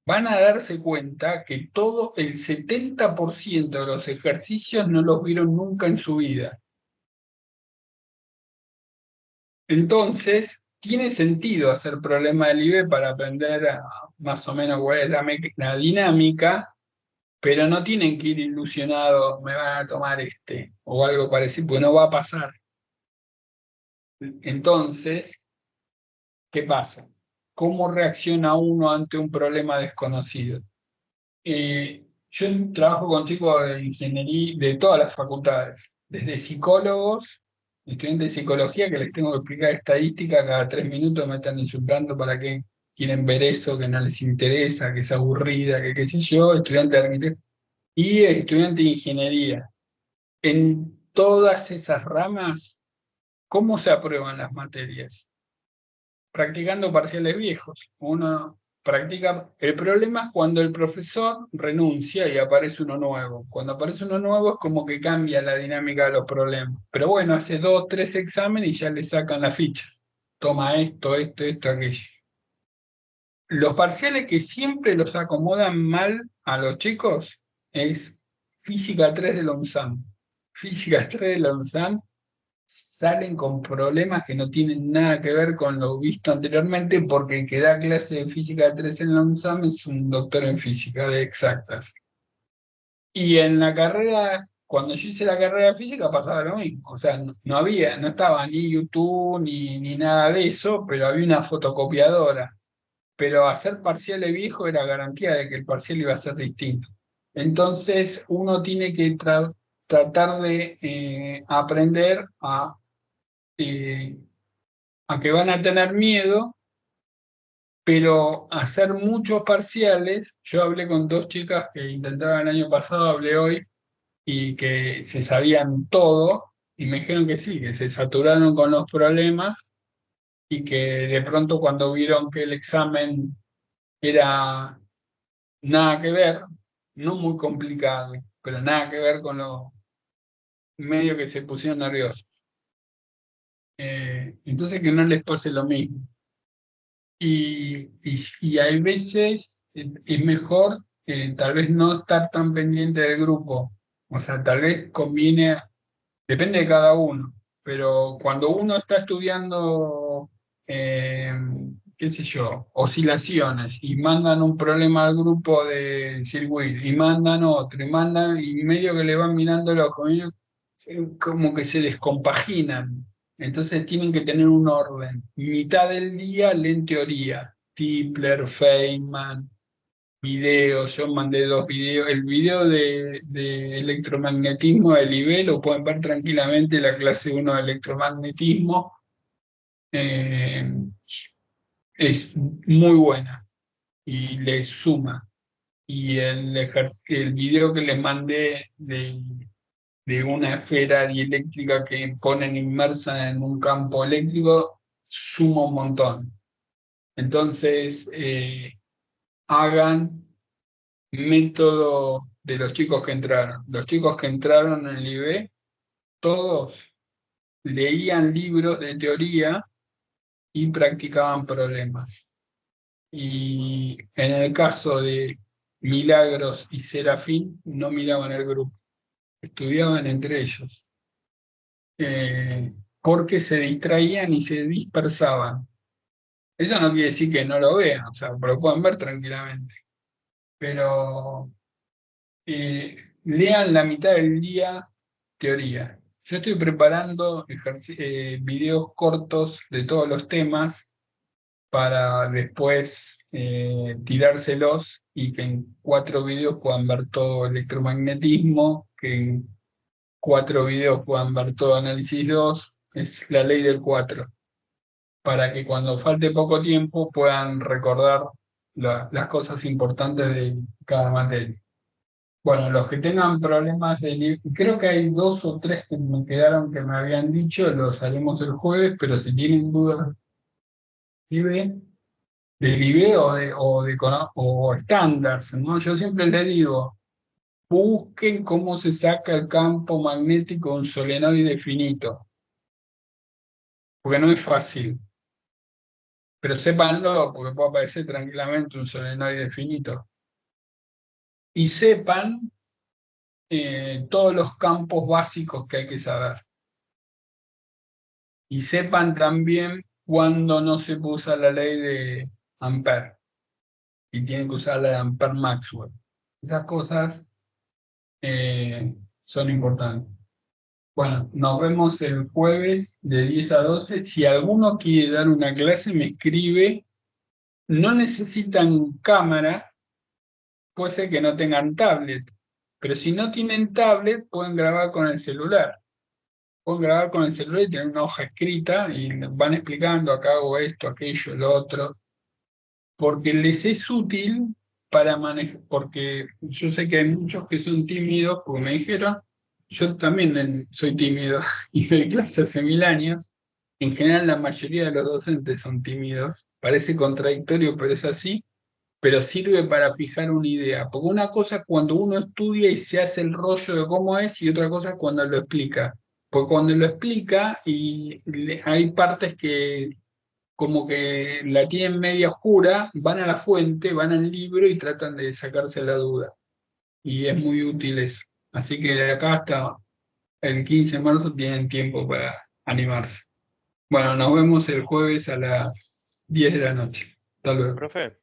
van a darse cuenta que todo el 70% de los ejercicios no los vieron nunca en su vida. Entonces, tiene sentido hacer problema del IBE para aprender más o menos cuál es la dinámica, pero no tienen que ir ilusionados, me van a tomar este o algo parecido, porque no va a pasar. Entonces, ¿qué pasa? ¿Cómo reacciona uno ante un problema desconocido? Yo trabajo con chicos de ingeniería de todas las facultades, desde psicólogos, estudiantes de psicología que les tengo que explicar estadística, cada 3 minutos me están insultando para que quieren ver eso, que no les interesa, que es aburrida, que qué sé yo, estudiante de arquitectura y estudiante de ingeniería. En todas esas ramas, ¿cómo se aprueban las materias? Practicando parciales viejos. Uno practica. El problema es cuando el profesor renuncia y aparece uno nuevo. Cuando aparece uno nuevo es como que cambia la dinámica de los problemas. Pero bueno, hace 2, 3 exámenes y ya le sacan la ficha. Toma esto, esto, esto, aquello. Los parciales que siempre los acomodan mal a los chicos es Física 3 de la UNSAM. Física 3 de la UNSAM salen con problemas que no tienen nada que ver con lo visto anteriormente, porque el que da clase de física 3 en la UNSAM es un doctor en física de exactas. Y en la carrera, cuando yo hice la carrera de física pasaba lo mismo, o sea, no había, no estaba ni YouTube ni nada de eso, pero había una fotocopiadora. Pero hacer parciales viejo era garantía de que el parcial iba a ser distinto. Entonces uno tiene que tratar de aprender a que van a tener miedo pero hacer muchos parciales, yo hablé con 2 chicas que intentaban el año pasado, hablé hoy, y que se sabían todo, y me dijeron que sí, que se saturaron con los problemas, y que de pronto cuando vieron que el examen era nada que ver, no muy complicado, pero nada que ver con lo medio que se pusieron nerviosos. Entonces que no les pase lo mismo. Y hay veces es mejor tal vez no estar tan pendiente del grupo. O sea, tal vez conviene, depende de cada uno, pero cuando uno está estudiando, eh, qué sé yo, oscilaciones y mandan un problema al grupo de circuito y mandan otro y mandan y medio que le van mirando los ojo, como que se descompaginan. Entonces tienen que tener un orden. Mitad del día leen teoría. Tipler, Feynman, videos. Yo mandé 2 videos. El video de electromagnetismo del IB lo pueden ver tranquilamente, la clase 1 de electromagnetismo. Eh, es muy buena y les suma. Y el video que les mandé de una esfera dieléctrica que ponen inmersa en un campo eléctrico, suma un montón. Entonces, hagan método de los chicos que entraron. Los chicos que entraron en el IB, todos leían libros de teoría y practicaban problemas. Y en el caso de Milagros y Serafín, no miraban el grupo, estudiaban entre ellos. Porque se distraían y se dispersaban. Eso no quiere decir que no lo vean, o sea, lo pueden ver tranquilamente, pero lean la mitad del día teoría. Yo estoy preparando videos cortos de todos los temas para después tirárselos y que en 4 videos puedan ver todo electromagnetismo, que en 4 videos puedan ver todo análisis 2, es la ley del 4, para que cuando falte poco tiempo puedan recordar las cosas importantes de cada materia. Bueno, los que tengan problemas creo que hay 2 o 3 que me quedaron que me habían dicho, los haremos el jueves, pero si tienen dudas IBE, del IBE o estándares, ¿no? Yo siempre les digo, busquen cómo se saca el campo magnético de un solenoide finito, porque no es fácil. Pero sépanlo, porque puede aparecer tranquilamente un solenoide finito. Y sepan todos los campos básicos que hay que saber. Y sepan también cuándo no se puede usar la ley de Ampère y tienen que usar la de Ampère-Maxwell. Esas cosas son importantes. Bueno, nos vemos el jueves de 10 a 12. Si alguno quiere dar una clase, me escribe. No necesitan cámara, puede ser que no tengan tablet, pero si no tienen tablet, pueden grabar con el celular. Pueden grabar con el celular y tener una hoja escrita y van explicando, acá hago esto, aquello, lo otro, porque les es útil para manejar, porque yo sé que hay muchos que son tímidos, porque me dijeron, yo también soy tímido y doy clases hace 1000 años. En general, la mayoría de los docentes son tímidos. Parece contradictorio, pero es así, pero sirve para fijar una idea. Porque una cosa es cuando uno estudia y se hace el rollo de cómo es, y otra cosa es cuando lo explica. Porque cuando lo explica y hay partes que como que la tienen media oscura, van a la fuente, van al libro y tratan de sacarse la duda. Y es muy útil eso. Así que de acá hasta el 15 de marzo tienen tiempo para animarse. Bueno, nos vemos el jueves a las 10 de la noche. Hasta luego. Profe.